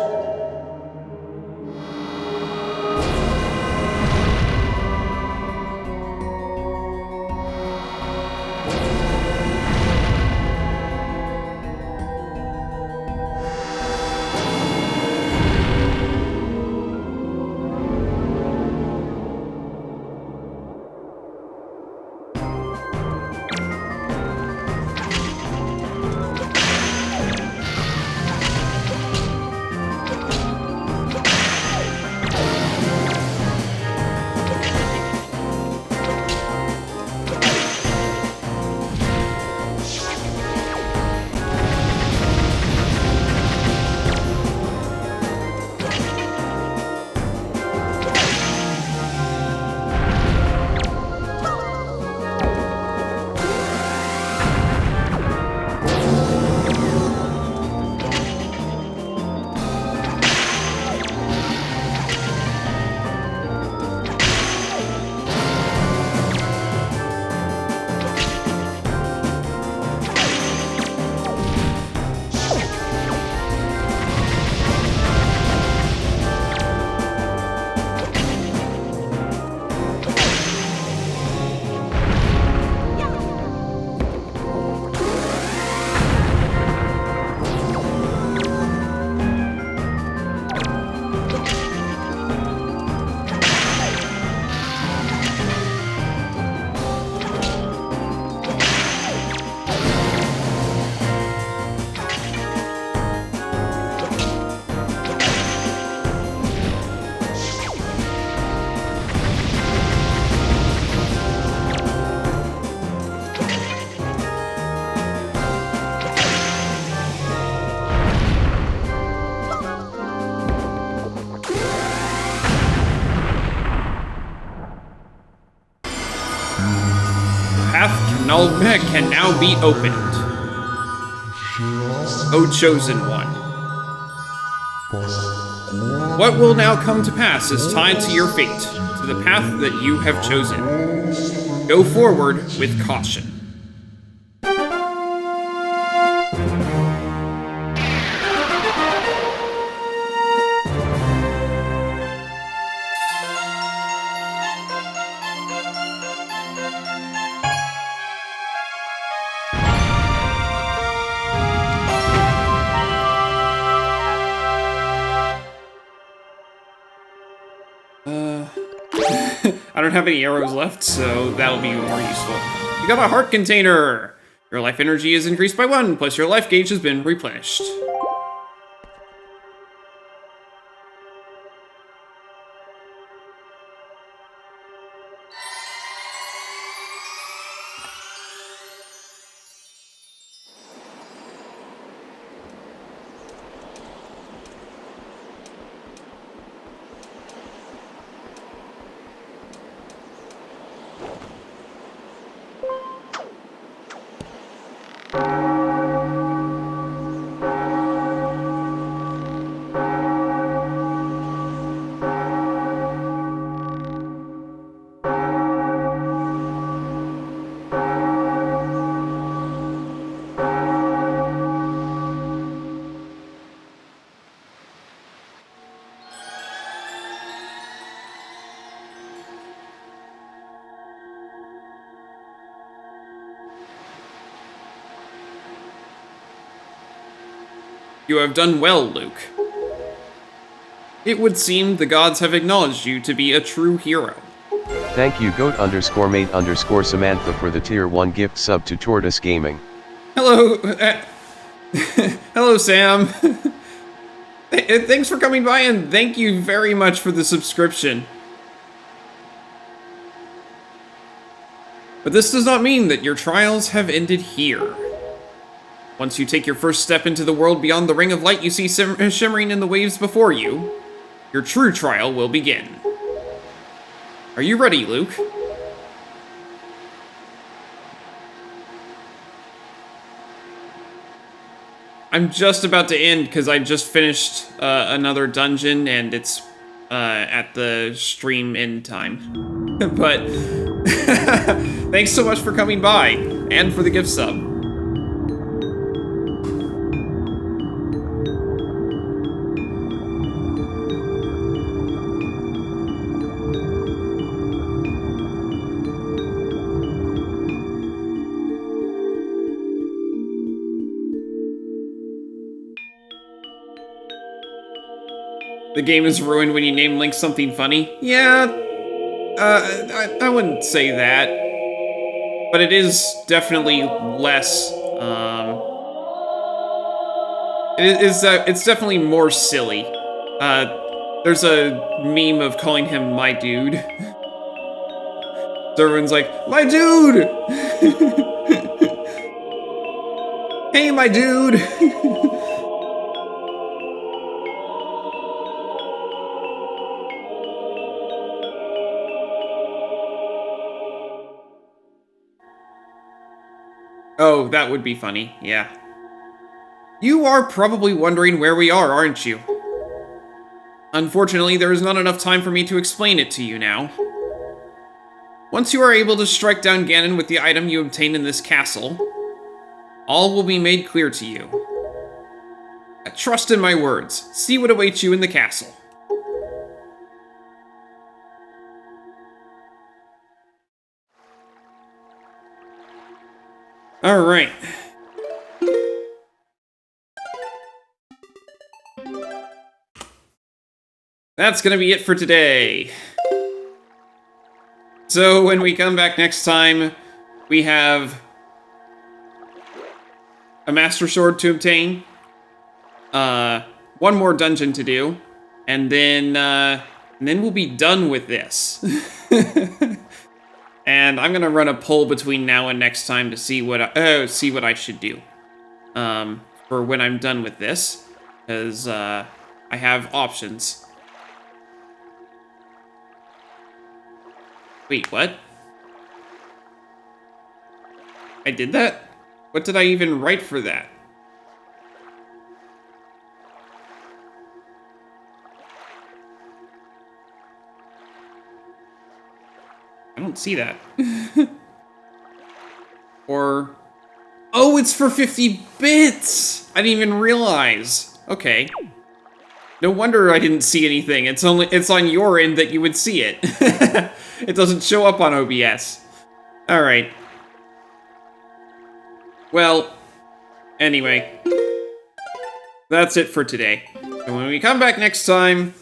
A: Can now be opened. O Chosen One. What will now come to pass is tied to your fate, to the path that you have chosen. Go forward with caution. I don't have any arrows left, so that'll be more useful. You got a heart container! Your life energy is increased by 1, plus your life gauge has been replenished. You have done well, Luke. It would seem the gods have acknowledged you to be a true hero.
C: Thank you goat_mate_Samantha for the tier 1 gift sub to Tortoise Gaming.
A: Hello, hello Sam. Thanks for coming by and thank you very much for the subscription. But this does not mean that your trials have ended here. Once you take your first step into the world beyond the ring of light you see shimmering in the waves before you, your true trial will begin. Are you ready, Luke? I'm just about to end because I just finished another dungeon and it's at the stream end time. But thanks so much for coming by and for the gift sub. The game is ruined when you name Link something funny. Yeah, I wouldn't say that. But it is definitely less, it's definitely more silly. There's a meme of calling him my dude. So everyone's like, my dude! Hey, my dude! Oh, that would be funny, yeah. You are probably wondering where we are, aren't you? Unfortunately, there is not enough time for me to explain it to you now. Once you are able to strike down Ganon with the item you obtained in this castle, all will be made clear to you. Trust in my words. See what awaits you in the castle. Alright. That's gonna be it for today. So when we come back next time, we have a Master Sword to obtain, one more dungeon to do, and then we'll be done with this. And I'm gonna run a poll between now and next time to see what I should do for when I'm done with this, because I have options. Wait, what? I did that? What did I even write for that? I don't see that. Or... Oh, it's for 50 bits! I didn't even realize. Okay. No wonder I didn't see anything. It's on your end that you would see it. It doesn't show up on OBS. Alright. Well, anyway. That's it for today. And when we come back next time,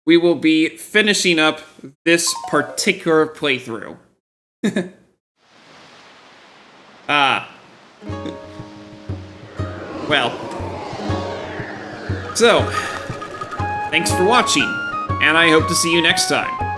A: we will be finishing up this particular playthrough. Well. So, thanks for watching, and I hope to see you next time.